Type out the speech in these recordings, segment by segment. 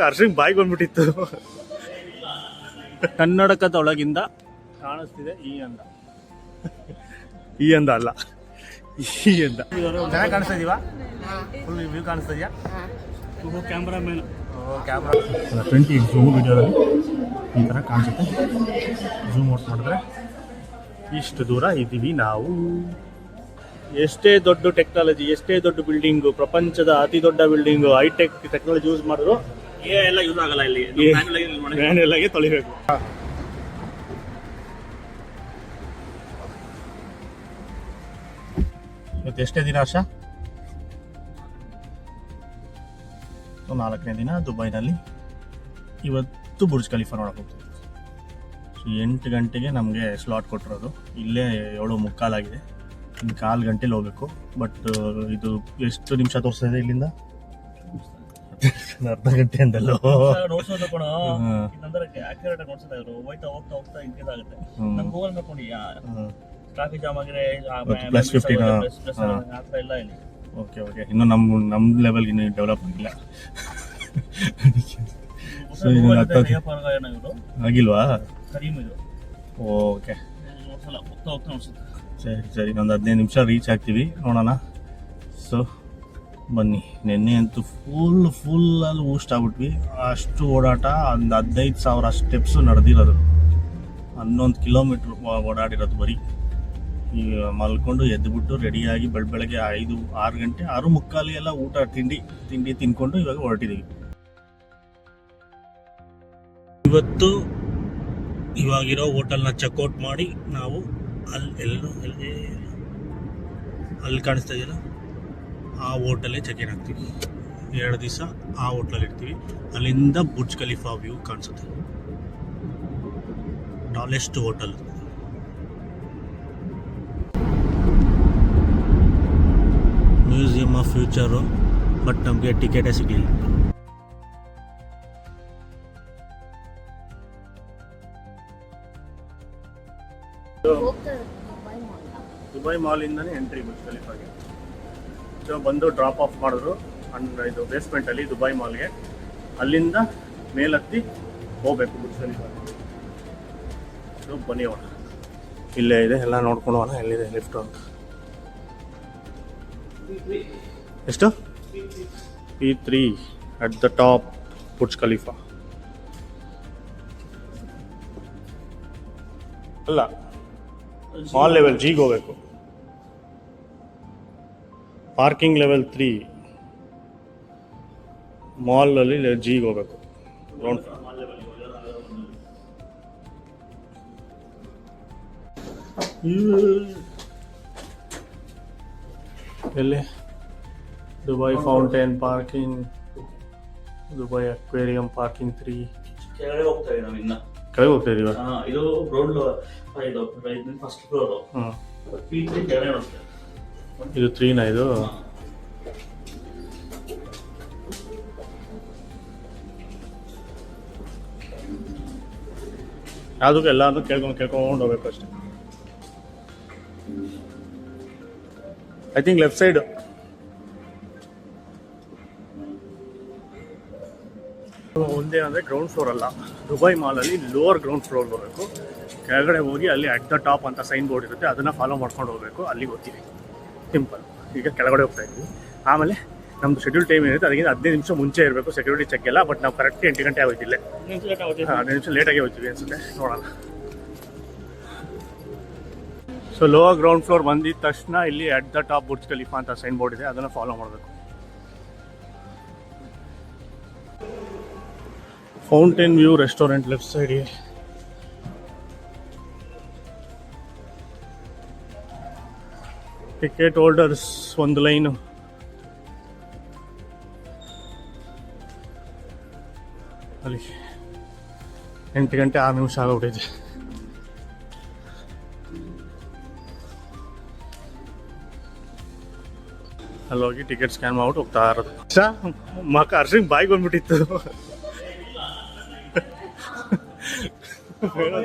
ಹರ್ಷಂಗ್ ಬಾಯಿಗೆ ಬಂದ್ಬಿಟ್ಟಿತ್ತು. ಕನ್ನಡಕದೊಳಗಿಂದ ಕಾಣಿಸ್ತಿದೆ ಈ ಅಂದ. ಈ ಅಂದ ಅಲ್ಲ, ಈ ಅಂದ. ಚೆನ್ನಾಗಿ ಕಾಣಿಸ್ತಾ ಇದೀವಾ? ಫುಲ್ ವ್ಯೂ ಕಾಣಿಸ್ತಾ ಇದೆಯಾ? ಕ್ಯಾಮ್ರಾಮನ್ ಕ್ಯಾಮ್ರಾ 20 ಝೂಮ್ ವಿಡಿಯೋದಲ್ಲಿ ಈ ಥರ ಕಾಣಿಸುತ್ತೆ. ಝೂಮ್ ಔಟ್ ಮಾಡಿದ್ರೆ ಇಷ್ಟು ದೂರ ಇದ್ದೀವಿ ನಾವು. ಎಷ್ಟೇ ದೊಡ್ಡ ಟೆಕ್ನಾಲಜಿ, ಎಷ್ಟೇ ದೊಡ್ಡ ಬಿಲ್ಡಿಂಗು, ಪ್ರಪಂಚದ ಅತಿ ದೊಡ್ಡ ಬಿಲ್ಡಿಂಗು, ಹೈಟೆಕ್ ಟೆಕ್ನಾಲಜಿ ಯೂಸ್ ಮಾಡಿದ್ರು ಎಲ್ಲ ಯೂಸ್ ಆಗಲ್ಲ. ಇಲ್ಲಿ ಮ್ಯಾನ್ಯಲ್ ಆಗಿ ತೊಳಿಬೇಕು. ಇವತ್ತು ಎಷ್ಟೇ ದಿನ ಹರ್ಷ? 4ನೇ ದಿನ ದುಬೈನಲ್ಲಿ. ಇವತ್ತು ಬುರ್ಜ್ ಖಲೀಫಾ ನೋಡಕ್ಕೆ ಹೋಗ್ತೀವಿ. ಸೊ 8 ಗಂಟೆಗೆ ನಮಗೆ ಸ್ಲಾಟ್ ಕೊಟ್ಟಿರೋದು. ಇಲ್ಲೇ 7:45 ಆಗಿದೆ. ಇನ್ನು 1/4 ಗಂಟೆಲಿ ಹೋಗ್ಬೇಕು. ಬಟ್ ಇದು ಎಷ್ಟು ನಿಮಿಷ ತೋರಿಸ್ತಾ ಇದೆ ಇಲ್ಲಿಂದ? ಅರ್ಧ ಗಂಟೆ ಅಂದಲ್ಲೋ ನೋಡ್ಸೋದು ಕಣ. ಆಕ್ಯುರೇಟ್ ನೋಡ್ಸೋದು ಇವರು ಹೋಗ್ತಾ ಹೋಗ್ತಾ ಹೋಗ್ತಾ ಇನ್ಕ್ರೀಸ್ ಆಗುತ್ತೆ. ನಮ್ಮ ಗೂಗಲ್ ಮಾಡ್ಕೊಂಡು ಟ್ರಾಫಿಕ್ ಜಾಮ್ ಆಗಿದ್ರೆ +15 ಆ ಥರ ಇಲ್ಲ ಇಲ್ಲಿ. Okay okay. ಇನ್ನು ನಮ್ಮ ಲೆವೆಲ್ಗೆ ಇನ್ನೂ ಡೆವಲಪ್ ಆಗಿಲ್ಲ. ಆಗಿಲ್ವಾ? ಓಕೆ ಸರಿ ಸರಿ. ಒಂದು 15 ನಿಮಿಷ ರೀಚ್ ಆಗ್ತೀವಿ, ನೋಡೋಣ. ಸೊ ಬನ್ನಿ. ನೆನ್ನೆ ಅಂತೂ ಫುಲ್ಲಲ್ಲಿ ಊಸ್ಟ್ ಆಗ್ಬಿಟ್ವಿ. ಅಷ್ಟು ಓಡಾಟ. ಒಂದು 15,000 ಸ್ಟೆಪ್ಸು ನಡೆದಿರೋದು, 11 ಕಿಲೋಮೀಟ್ರ್ ಓಡಾಡಿರೋದು ಬರೀ. ಈಗ ಮಲ್ಕೊಂಡು ಎದ್ದುಬಿಟ್ಟು ರೆಡಿಯಾಗಿ ಬೆಳಗ್ಗೆ 5-6 ಗಂಟೆ 6:45 ಎಲ್ಲ ಊಟ ತಿಂಡಿ ತಿನ್ಕೊಂಡು ಇವಾಗ ಹೊರಟಿದ್ದೀವಿ. ಇವತ್ತು ಇವಾಗಿರೋ ಹೋಟೆಲ್ನ ಚೆಕ್ಔಟ್ ಮಾಡಿ ನಾವು ಅಲ್ಲಿ ಕಾಣಿಸ್ತಾ ಇದೆಯಲ್ಲ ಆ ಹೋಟೆಲ್ಲೇ ಚೆಕ್ ಇನ್ ಆಗ್ತೀವಿ. 2 ದಿವಸ ಆ ಹೋಟ್ಲಲ್ಲಿ ಇರ್ತೀವಿ. ಅಲ್ಲಿಂದ ಬುರ್ಜ್ ಖಲೀಫಾ ವ್ಯೂ ಕಾಣಿಸುತ್ತೆ. Tallest hotel. Museum of future. But ನಮಗೆ ಟಿಕೆಟೇ ಸಿಗಲಿಲ್ಲ. ದುಬೈ ಮಾಲಿಂದನೇ ಎಂಟ್ರಿ ಬುರ್ಜ್ ಖಲೀಫಾಗೆ. ಸೊ ಬಂದು ಡ್ರಾಪ್ ಆಫ್ ಮಾಡಿದ್ರು ಇದು ಬೇಸ್ಮೆಂಟಲ್ಲಿ ದುಬೈ ಮಾಲ್ಗೆ. ಅಲ್ಲಿಂದ ಮೇಲತ್ತಿ ಹೋಗ್ಬೇಕು ಬುರ್ಜ್ ಖಲೀಫಾಗೆ. ಸೊ ಬನ್ನಿ ಹೋಗೋಣ. ಇಲ್ಲೇ ಇದೆ, ಎಲ್ಲ ನೋಡ್ಕೊಂಡು ಹೋಗೋಣ. ಎಲ್ಲಿದೆ ಲಿಫ್ಟ್ ಅಂತ? ಎಷ್ಟು? P3 at the top Burj Khalifa. ಅಲ್ಲ, ಮಾಲ್ ಲೆವೆಲ್ ಜಿಗೆ ಹೋಗ್ಬೇಕು. ಪಾರ್ಕಿಂಗ್ ಲೆವೆಲ್ 3, ಮಾಲಲ್ಲಿ ಜಿಗೆ ಹೋಗ್ಬೇಕು. ಗ್ರೌಂಡ್ ಎಲ್ಲಿ? Dubai fountain parking, Dubai aquarium parking 3. ಕೆಳಗಡೆ ಹೋಗ್ತಾ ಇದ್ದೀವಿ ನಾವು. ಇನ್ನ ಕೆಳಗೆ ಹೋಗ್ತಾ ಇದೀವ. ಇದು ಗ್ರೌಂಡ್ ಫಸ್ಟ್ ಫ್ಲೋರ್. P3 ಕೆಳಗಡೆ ಹೋಗ್ತೇವೆ. ಇದು 3ನಾ? ಇದು ಯಾವುದಕ್ಕೂ ಎಲ್ಲಾದ್ರೂ ಕೇಳ್ಕೊಂಡು ಹೋಗ್ಬೇಕು ಅಷ್ಟೇ. I think left side. ಒಂದೇನಂದರೆ ಗ್ರೌಂಡ್ ಫ್ಲೋರ್ ಅಲ್ಲ, ದುಬೈ ಮಾಲಲ್ಲಿ ಲೋವರ್ ಗ್ರೌಂಡ್ ಫ್ಲೋರ್ ಬರಬೇಕು. ಕೆಳಗಡೆ ಹೋಗಿ ಅಲ್ಲಿ ಅಟ್ ದ ಟಾಪ್ ಅಂತ ಸೈನ್ ಬೋರ್ಡ್ ಇರುತ್ತೆ, ಅದನ್ನು ಫಾಲೋ ಮಾಡ್ಕೊಂಡು ಹೋಗಬೇಕು. ಅಲ್ಲಿಗೆ ಹೋಗ್ತೀವಿ. ಸಿಂಪಲ್. ಈಗ ಕೆಳಗಡೆ ಹೋಗ್ತಾ ಇದ್ವಿ. ಆಮೇಲೆ ನಮ್ಮದು ಶೆಡ್ಯೂಲ್ ಟೈಮ್ ಏನಿರುತ್ತೆ ಅದಕ್ಕಿಂತ 15 ನಿಮಿಷ ಮುಂಚೆ ಇರಬೇಕು ಸೆಕ್ಯೂರಿಟಿ ಚೆಕ್ ಎಲ್ಲ. ಬಟ್ ನಾವು ಕರೆಕ್ಟ್ 8 ಗಂಟೆ ಆಗೋಯ್ತಿಲ್ಲ. 15 ನಿಮಿಷ ಲೇಟಾಗಿ ಹೋಗ್ತೀವಿ ಅನ್ಸುತ್ತೆ, ನೋಡೋಣ. ಸೊ ಲೋವರ್ ಗ್ರೌಂಡ್ ಫ್ಲೋರ್ ಬಂದಿದ ತಕ್ಷಣ ಇಲ್ಲಿ at the top Burj Khalifa ಅಂತ ಸೈನ್ ಬೋರ್ಡ್ ಇದೆ, ಅದನ್ನು ಫಾಲೋ ಮಾಡಬೇಕು. ಫೌಂಟೇನ್ ವ್ಯೂ ರೆಸ್ಟೋರೆಂಟ್ ಲೆಫ್ಟ್ ಸೈಡ್ಗೆ. ಟಿಕೆಟ್ ಹೋಲ್ಡರ್ಸ್ ಒಂದು ಲೈನು. ಅಲ್ಲಿ 8 ಗಂಟೆ 6 ನಿಮಿಷ ಆಗೋಗ್ಬಿಟ್ಟಿದೆ. ಅಲ್ಲೋಗಿ ಟಿಕೆಟ್ ಸ್ಕ್ಯಾನ್ ಮಾಡ್ಬಿಟ್ಟು ಹೋಗ್ತಾ ಇರೋದು. ಹರ್ಷಂಗ್ ಬಾಯಿಗೆ ಬಂದ್ಬಿಟ್ಟಿತ್ತು.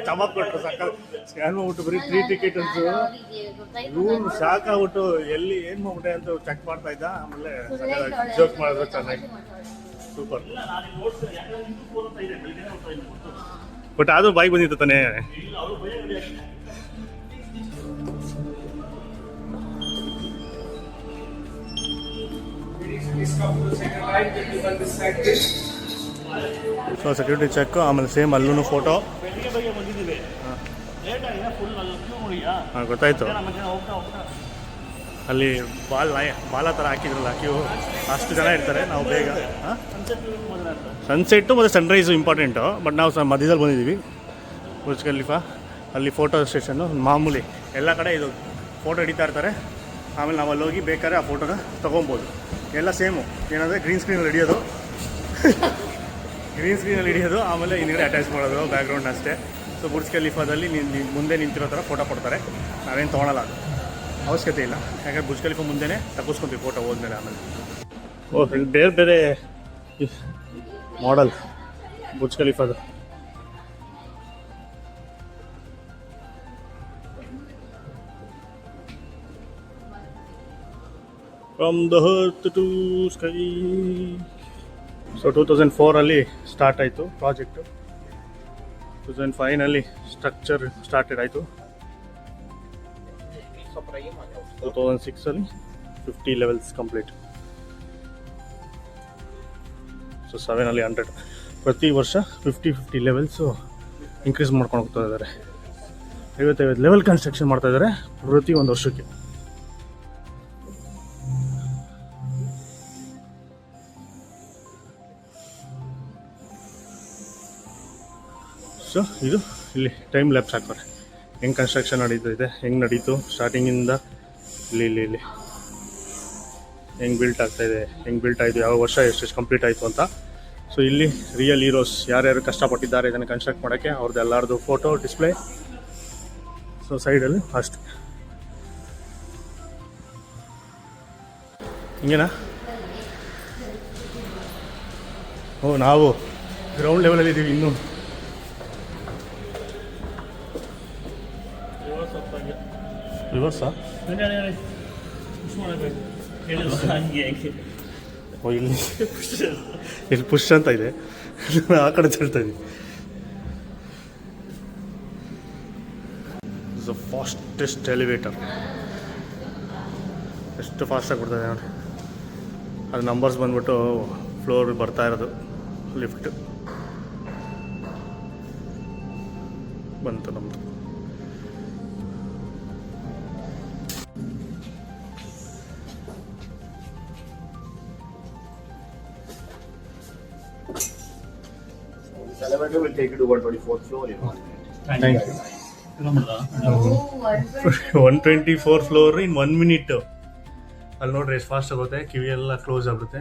ಚಮಕ್ ಕೊಟ್ಟರು ಸಾಕ ಸ್ಕ್ಯಾನ್ ಮಾಡ್ಬಿಟ್ಟು ಬರೀ 3 ಟಿಕೆಟ್ ಅಂತ. ಇವ್ನು ಸಾಕಾಗ್ಬಿಟ್ಟು ಎಲ್ಲಿ ಏನು ಮಾಡ್ಬಿಟ್ಟೆ ಅಂತ ಚೆಕ್ ಮಾಡ್ತಾ ಇದ್ದ. ಆಮೇಲೆ ಜೋಕ್ ಮಾಡಿದ್ರು ಚೆನ್ನಾಗಿ. ಸೂಪರ್. ಇಲ್ಲ ನಾನು ನೋಡ್ತೇನೆ, ಯಾಕಂದ್ರೆ ನಿಮ್ದು ಫೋನ್ ಅಂತ ಇದೆ, ಬೆಳಿಗ್ಗೆ ನೋಡ್ತಾ ಇದ್ದೀನಿ ಗೊತ್ತು. ಬಟ್ ಅದು ಬಾಯಿಗೆ ಬಂದಿತ್ತು ತಾನೇ. ಇಲ್ಲ ಅವರು ಭಯ ಹಿಡಿಯಾಗಿದೆ. ಸೊ ಸೆಕ್ಯೂರಿಟಿ ಚೆಕ್, ಆಮೇಲೆ ಸೇಮ್ ಅಲ್ಲೂ ಫೋಟೋ. ಬೆಳಿಗ್ಗೆ ಬಗ್ಗೆ ಬಂದಿದ್ದೀವಿ, ಲೇಟ್ ಆಗಿದೆ, ಫುಲ್ ಅಲ್ಲಿ ಕ್ಯೂ ನೋಡಿಯಾ. ಹಾಂ ಗೊತ್ತಾಯ್ತು. ಮಧ್ಯಾಹ್ನ ಹೋಗ್ತಾ ಹೋಗ್ತಾ ಅಲ್ಲಿ ಬಾಲ ಥರ ಹಾಕಿದ್ರಲ್ಲ ಕ್ಯೂ, ಅಷ್ಟು ಜನ ಇರ್ತಾರೆ. ನಾವು ಬೇಗ ಸನ್ಸೆಟ್ಟು ಮತ್ತು ಸನ್ರೈಸು ಇಂಪಾರ್ಟೆಂಟು, ಬಟ್ ನಾವು ಮಧ್ಯದಲ್ಲಿ ಬಂದಿದ್ದೀವಿ. ಬುರ್ಜ್ ಖಲೀಫಾ ಅಲ್ಲಿ ಫೋಟೋ ಸ್ಟೇಷನ್ನು ಮಾಮೂಲಿ ಎಲ್ಲ ಕಡೆ ಇದು ಫೋಟೋ ಹಿಡಿತಾ ಇರ್ತಾರೆ. ಆಮೇಲೆ ನಾವು ಅಲ್ಲಿ ಹೋಗಿ ಬೇಕಾದ್ರೆ ಆ ಫೋಟೋನ ತೊಗೊಬೋದು. ಎಲ್ಲ ಸೇಮು, ಏನಂದರೆ ಗ್ರೀನ್ ಸ್ಕ್ರೀನಲ್ಲಿ ಹಿಡಿಯೋದು ಆಮೇಲೆ ಹಿಂದ್ಗಡೆ ಅಟ್ಯಾಚ್ ಮಾಡೋದು ಬ್ಯಾಕ್ಗ್ರೌಂಡ್ ಅಷ್ಟೇ. ಸೊ ಬುರ್ಜ್ ಖಲೀಫಾದಲ್ಲಿ ಮುಂದೆ ನಿಂತಿರೋ ಥರ ಫೋಟೋ ಕೊಡ್ತಾರೆ. ನಾವೇನು ತೊಗೊಳಲ್ಲ, ಅದು ಅವಶ್ಯಕತೆ ಇಲ್ಲ. ಯಾಕಂದರೆ ಬುರ್ಜ್ ಖಲೀಫಾ ಮುಂದೆನೇ ತಗೋಸ್ಕೊಂತೀವಿ ಫೋಟೋ ಹೋದ್ಮೇಲೆ. ಆಮೇಲೆ ಬೇರೆ ಬೇರೆ ಮಾಡೆಲ್ ಬುರ್ಜ್ ಖಲೀಫಾದು. From the earth to sky. So 2004 start ಆಯಿತು ಪ್ರಾಜೆಕ್ಟು. 2005 ಸ್ಟ್ರಕ್ಚರ್ ಸ್ಟಾರ್ಟೆಡ್ ಆಯಿತು. 2006 50 ಲೆವೆಲ್ಸ್ ಕಂಪ್ಲೀಟ್. ಸೊ 7 100. ಪ್ರತಿ ವರ್ಷ 50 ಲೆವೆಲ್ಸು ಇನ್ಕ್ರೀಸ್ ಮಾಡ್ಕೊಂಡು ಹೋಗ್ತಾ ಇದ್ದಾರೆ. 55 ಲೆವೆಲ್ ಕನ್ಸ್ಟ್ರಕ್ಷನ್ ಮಾಡ್ತಾ ಇದ್ದಾರೆ ಪ್ರತಿ ಒಂದು ವರ್ಷಕ್ಕೆ. ಸೊ ಇದು ಇಲ್ಲಿ ಟೈಮ್ ಲ್ಯಾಪ್ಸ್ ಹಾಕ್ತಾರೆ, ಹೆಂಗೆ ಕನ್ಸ್ಟ್ರಕ್ಷನ್ ನಡೀತಿದೆ, ಹೆಂಗೆ ನಡೀತು ಸ್ಟಾರ್ಟಿಂಗಿಂದ ಇಲ್ಲಿ ಹೆಂಗೆ ಬಿಲ್ಟ್ ಆಗ್ತಾಯಿದೆ, ಹೆಂಗೆ ಬಿಲ್ಟ್ ಆಯಿತು, ಯಾವ ವರ್ಷ ಎಷ್ಟೆಷ್ಟು ಕಂಪ್ಲೀಟ್ ಆಯಿತು ಅಂತ. ಸೊ ಇಲ್ಲಿ ರಿಯಲ್ ಹೀರೋಸ್ ಯಾರ್ಯಾರು ಕಷ್ಟಪಟ್ಟಿದ್ದಾರೆ ಇದನ್ನು ಕನ್ಸ್ಟ್ರಕ್ಟ್ ಮಾಡೋಕ್ಕೆ, ಅವ್ರದ್ದು ಎಲ್ಲರದು ಫೋಟೋ ಡಿಸ್ಪ್ಲೇ. ಸೊ ಸೈಡಲ್ಲಿ ಅಷ್ಟು ಹಿಂಗೇನಾ. ಓ ನಾವು ಗ್ರೌಂಡ್ ಲೆವೆಲಲ್ಲಿ ಇದ್ದೀವಿ ಇನ್ನೂ. ರಿವರ್ಸಾ? ಓ ಇಲ್ಲಿ ಪುಷ್ ಅಂತ ಇದೆ, ಆ ಕಡೆ ಹೇಳ್ತಾ ಇದ್ದೀವಿ. The fastest elevator. ಎಷ್ಟು ಫಾಸ್ಟಾಗಿ ಕೊಡ್ತಾಯಿದೆ ನೋಡಿ. ಅದು ನಂಬರ್ಸ್ ಬಂದ್ಬಿಟ್ಟು ಫ್ಲೋರ್ ಬರ್ತಾ ಇರೋದು. ಲಿಫ್ಟ್ ಬಂತು ನಮ್ಮದು. Elevator will take you to 124th floor. Thank you. 124 floor in 1 minute. ಅಲ್ಲಿ ನೋಡ್ರಿ ಎಷ್ಟು ಫಾಸ್ಟ್ ಆಗುತ್ತೆ, ಕಿವಿ ಎಲ್ಲ ಕ್ಲೋಸ್ ಆಗುತ್ತೆ.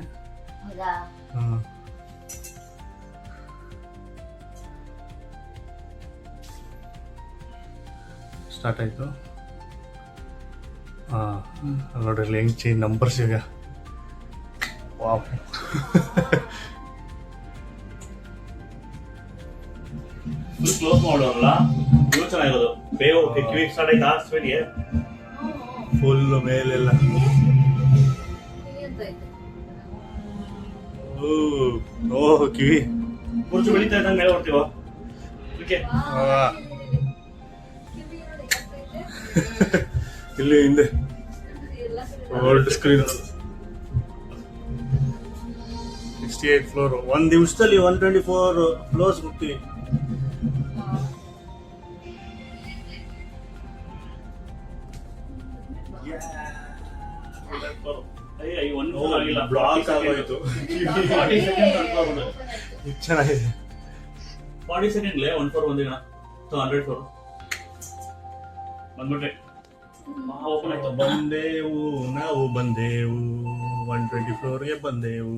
ಸ್ಟಾರ್ಟ್ ಆಯಿತು. ನೋಡ್ರಿ ಅಲ್ಲಿ ಹೆಂಗೆ ಚೇಂಜ್ ನಂಬರ್ಸ್ ಈಗ. ವಾವ್. ಕ್ಲೋಸ್ ಮಾಡೋಲ್ಲ, ಇವು ಚೆನ್ನಾಗಿರೋದು. ಬೇವು ಕಿವಿ ಸ್ಟಾರ್ಟ್ ಆಯ್ತಾ ಸ್ಪೀಡ್ಗೆ ಫುಲ್ ಮೇಲೆಲ್ಲ. ಓ ಕಿವಿ ಕುರ್ಚು ಬೆಳೀತಾ ಇದ್ದಂಗೆ ಮೇಲೆ ಹೊಡ್ತೀವ. ಇಲ್ಲಿ ಹಿಂದೆ ವರ್ಲ್ಡ್ ಸ್ಕ್ರೀನ್. 68 ಫ್ಲೋರ್. ಒಂದು ದಿವಸದಲ್ಲಿ 124 ಫ್ಲೋರ್ಸ್ ಹೋಗ್ತೀವಿ. ಬ್ಲಾಕ್ ಆಗೋಯ್ತು. 40 ಚೆನ್ನಾಗಿದೆ. 40 ಸೆಕೆಂಡ್ಲೆ 1 ಫ್ಲೋರ್ ಬಂದಿನ 100 ಫ್ಲೋರ್ ಬಂದ್ಬಿಟ್ರೆ ಓಪನ್ ಆಯ್ತು. ಬಂದೇವು ನಾವು ಬಂದೇವು 120 ಫ್ಲೋರ್ಗೆ ಬಂದೇವು.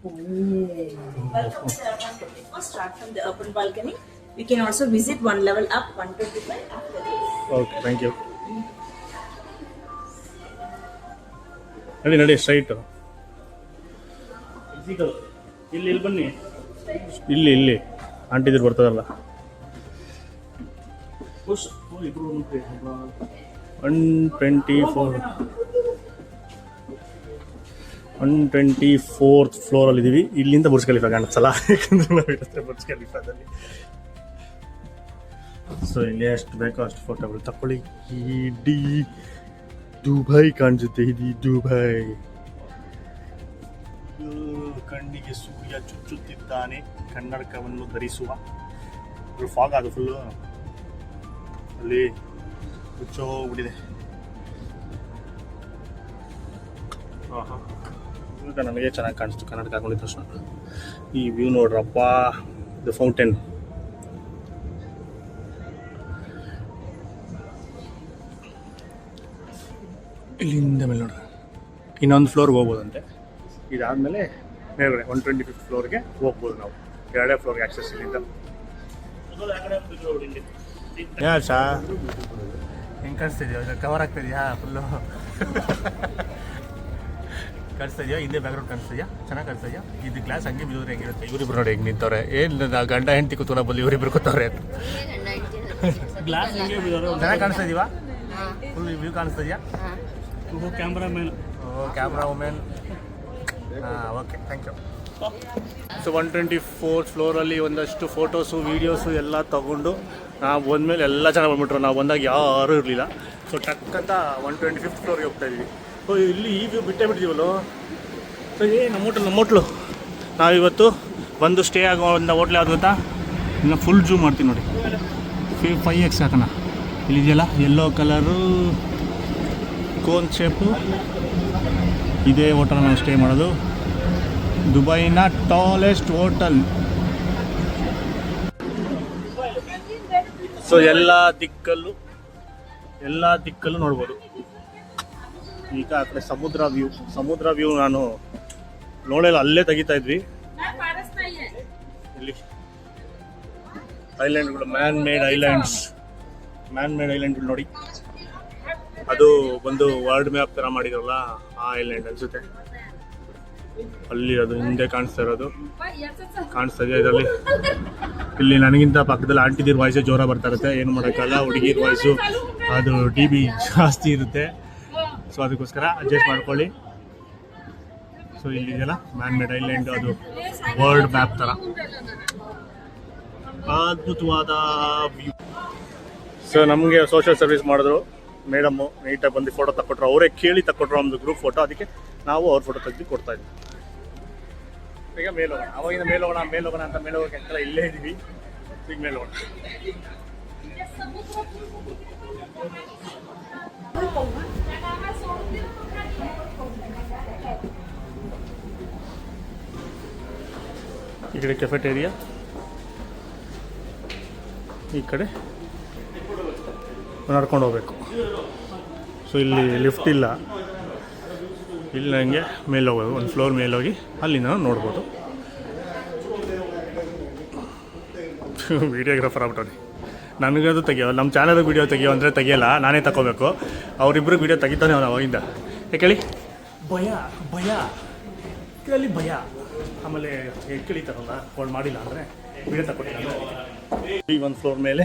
Welcome to the urban 24. Start from the urban balcony. We can also visit one level up, 125 after this. Okay, thank you. ನಡಿ ಸ್ಟ್ರೈಟು. ಇಲ್ಲಿ ಬನ್ನಿ. ಇಲ್ಲಿ ಆಂಟಿದ್ರು ಬರ್ತದಲ್ಲ. 124. 124th ಫ್ಲೋರಲ್ಲಿದ್ದೀವಿ. ಇಲ್ಲಿಂದ ಬುರ್ಜ್ ಖಲೀಫಾ ಕಾಣಿಸಲ್ಲ, ಯಾಕಂದರೆ ನಾವಿರುತ್ತೆ ಬುರ್ಜ್ ಖಲೀಫಾದಲ್ಲಿ. ಸೊ ಇಲ್ಲಿ ಎಷ್ಟು ಬೇಕೋ ಅಷ್ಟು ಫೋಟೋಗಳು ತಗೊಳ್ಳಿ. ಇಡೀ ದುಬೈ ಕಾಣಿಸುತ್ತೆ, ಇದು ದುಬೈ. ಕಣ್ಣಿಗೆ ಸೂರ್ಯ ಚುಚ್ಚುತ್ತಿದ್ದಾನೆ, ಕನ್ನಡಕವನ್ನು ಧರಿಸುವ. ಫಾಗ್ ಅದು ಫುಲ್ಲು ಅಲ್ಲಿ ಹುಚ್ಚೋಗ್ಬಿಟ್ಟಿದೆ. ಈಗ ನನಗೆ ಚೆನ್ನಾಗಿ ಕಾಣಿಸ್ತು ಕನ್ನಡಕ ಹಾಕೊಂಡಿದ್ದ ತಕ್ಷಣ. ಈ ವ್ಯೂ ನೋಡ್ರಪ್ಪ, ದ ಫೌಂಟೇನ್. ಇಲ್ಲಿಂದ ಮೇಲೆ ನೋಡ್ರಿ ಇನ್ನೊಂದು ಫ್ಲೋರ್ಗೆ ಹೋಗ್ಬೋದಂತೆ. ಇದಾದಮೇಲೆ ಮೇಲ್ಗಡೆ 125th ಫ್ಲೋರ್ಗೆ ಹೋಗ್ಬೋದು ನಾವು. 2ನೇ ಫ್ಲೋರ್ಗೆ ಆಕ್ಸೆಸ್ ಇಲ್ಲಿಂದ. ಯಾ ಶಾ ಹೆಂಗೆ ಕಾಣಿಸ್ತಿದ್ಯೋ, ಕವರ್ ಆಗ್ತಿದ್ಯಾ ಫುಲ್ಲು? ಕಾಣಿಸ್ತಿದ್ಯಾ? ಹಿಂದೆ ಬ್ಯಾಕ್ಗ್ರೌಂಡ್ ಕಾಣಿಸ್ತಿದ್ಯಾ? ಚೆನ್ನಾಗಿ ಕಾಣಿಸ್ತಿದ್ಯಾ? ಇದು ಗ್ಲಾಸ್ ಹಂಗೆ ಬಿದ್ದೋದ್ರೆ ಹೆಂಗಿರುತ್ತೆ? ಇವರಿಬ್ರು ನೋಡಿ ಹೆಂಗೆ ನಿಂತವ್ರೆ. ಏನು ಗಂಡ ಹೆಂಡತಿ ಕೂತ್ಕೊಳ್ಳೋ ಬಲ್ಲಿ ಇವರಿಬ್ರು ಕೂತವ್ರೆ ಅಂತ. ಗ್ಲಾಸ್ ಹೆಂಗೆ ಬಿದ್ದೋರು? ಚೆನ್ನಾಗಿ ಕಾಣಿಸ್ತಿದೀವಾ? ಫುಲ್ ವ್ಯೂ ಕಾಣಿಸ್ತಿದ್ಯಾ? Camera man. Camera women. Okay, thank you. So 124th ಫ್ಲೋರಲ್ಲಿ ಒಂದಷ್ಟು ಫೋಟೋಸು ವೀಡಿಯೋಸು ಎಲ್ಲ ತೊಗೊಂಡು ನಾವು ಬಂದಮೇಲೆ ಎಲ್ಲ ಚೆನ್ನಾಗಿ ಬಂದ್ಬಿಟ್ರು. ನಾವು ಬಂದಾಗ ಯಾರೂ ಇರಲಿಲ್ಲ. ಸೊ ಟಕ್ಕಂತ 125th ಫ್ಲೋರ್ಗೆ ಹೋಗ್ತಾ ಇದ್ವಿ. ಸೊ ಇಲ್ಲಿ ಈ ವ್ಯೂ ಬಿಟ್ಟೇ ಬಿಟ್ಟಿದ್ದೀವಲ್ಲೋ. ಸೊ ನಮ್ಮ ಹೋಟ್ಲು ನಾವಿವತ್ತು ಬಂದು ಸ್ಟೇ ಆಗೋ ಒಂದು ಹೋಟ್ಲ್ ಯಾವುದು ಗೊತ್ತಾ? ಇನ್ನು ಫುಲ್ ಜೂಮ್ ಮಾಡ್ತೀನಿ ನೋಡಿ. 5x ಹಾಕೋಣ. ಇಲ್ಲಿದೆಯಲ್ಲ ಯೆಲ್ಲೋ ಕಲರು ಕೋನ್ ಶೇಪು, ಇದೇ ಹೋಟೆಲ್ ನಾವು ಸ್ಟೇ ಮಾಡೋದು. ದುಬೈನ ಟಾಲೆಸ್ಟ್ ಹೋಟೆಲ್. ಸೊ ಎಲ್ಲ ದಿಕ್ಕಲ್ಲೂ ನೋಡ್ಬೋದು. ಈಗ ಆ ಕಡೆ ಸಮುದ್ರ ವ್ಯೂ ನಾನು ನೋಡಲ್ಲ, ಅಲ್ಲೇ ತೆಗಿತಾ ಇದ್ವಿ. ಇಲ್ಲಿ ಐಲ್ಯಾಂಡ್ಗಳು, ಮ್ಯಾನ್ ಮೇಡ್ ಐಲ್ಯಾಂಡ್ಗಳು ನೋಡಿ. ಅದು ಬಂದು ವರ್ಲ್ಡ್ ಮ್ಯಾಪ್ ಥರ ಮಾಡಿದ್ರಲ್ಲ, ಆ ಐಲ್ಯಾಂಡ್ ಅನಿಸುತ್ತೆ. ಅಲ್ಲಿ ಅದು ಹಿಂದೆ ಕಾಣಿಸ್ತಾ ಇದೆ ಇದರಲ್ಲಿ. ಇಲ್ಲಿ ನನಗಿಂತ ಪಕ್ಕದಲ್ಲಿ ಆಂಟಿದಿರ್ ವಾಯ್ಸೇ ಜೋರ ಬರ್ತಾ ಇರುತ್ತೆ. ಏನು ಮಾಡೋಕ್ಕಲ್ಲ, ಹುಡುಗಿರ್ ವಾಯ್ಸು ಅದು DB ಜಾಸ್ತಿ ಇರುತ್ತೆ. ಸೊ ಅದಕ್ಕೋಸ್ಕರ ಅಡ್ಜಸ್ಟ್ ಮಾಡ್ಕೊಳ್ಳಿ. ಸೊ ಇಲ್ಲಿದೆಯಲ್ಲ ಮ್ಯಾನ್ ಮೇಡ್ ಐಲ್ಯಾಂಡ್, ಅದು ವರ್ಲ್ಡ್ ಮ್ಯಾಪ್ ಥರ ಅದ್ಭುತವಾದ ವ್ಯೂ. ಸೊ ನಮಗೆ ಸೋಷಿಯಲ್ ಸರ್ವಿಸ್ ಮಾಡಿದ್ರು ಮೇಡಮ್ಮು, ನೀಟಾಗಿ ಬಂದು ಫೋಟೋ ತಕ್ಕೊಟ್ರು. ಅವರೇ ಕೇಳಿ ತಕ್ಕೊಟ್ರು ನಮ್ಮದು ಗ್ರೂಪ್ ಫೋಟೋ. ಅದಕ್ಕೆ ನಾವು ಅವ್ರ ಫೋಟೋ ತೆಗೆದು ಕೊಡ್ತಾ ಇದ್ವಿ. ಈಗ ಮೇಲೆ ಹೋಗೋಣ, ಅವಾಗಿಂದ ಮೇಲೆ ಹೋಗೋಣ ಅಂತ ಮೇಲೆ ಹೋಗೋಕೆ ಅಂತ ಇಲ್ಲೇ ಇದ್ದೀವಿ. ಈಗ ಮೇಲೆ ಹೋಗೋಣ. ಈ ಕಡೆ ಕೆಫೆಟೇರಿಯಾ, ಈ ಕಡೆ ನಡ್ಕೊಂಡು ಹೋಗ್ಬೇಕು. ಸೊ ಇಲ್ಲಿ ಲಿಫ್ಟ್ ಇಲ್ಲ, ಇಲ್ಲಿ ನನಗೆ ಮೇಲೆ ಹೋಗೋದು. ಒಂದು ಫ್ಲೋರ್ ಮೇಲೆ ಹೋಗಿ ಅಲ್ಲಿಂದ ನೋಡ್ಬೋದು. ವೀಡಿಯೋಗ್ರಾಫರ್ ಆಗ್ಬಿಟ್ಟು ನನಗದು ತೆಗಿಯೋ, ನಮ್ಮ ಚಾನಲ್ಗೆ ವೀಡಿಯೋ ತೆಗಿಯೋ ಅಂದರೆ ತೆಗಿಯಲ್ಲ, ನಾನೇ ತಗೋಬೇಕು. ಅವರಿಬ್ಬರು ವೀಡಿಯೋ ತೆಗಿತಾನೆ ಅವನು ಅವಾಗಿಂದ. ಯಾಕೇಳಿ ಭಯ ಅಲ್ಲಿ ಭಯ. ಆಮೇಲೆ ಕೇಳಿತಾರಲ್ಲ ಫೋನ್ ಮಾಡಿಲ್ಲ ಅಂದರೆ ವೀಡಿಯೋ ತಗೊಟ್ಟಿಲ್ಲ. ಈಗ ಒಂದು ಫ್ಲೋರ್ ಮೇಲೆ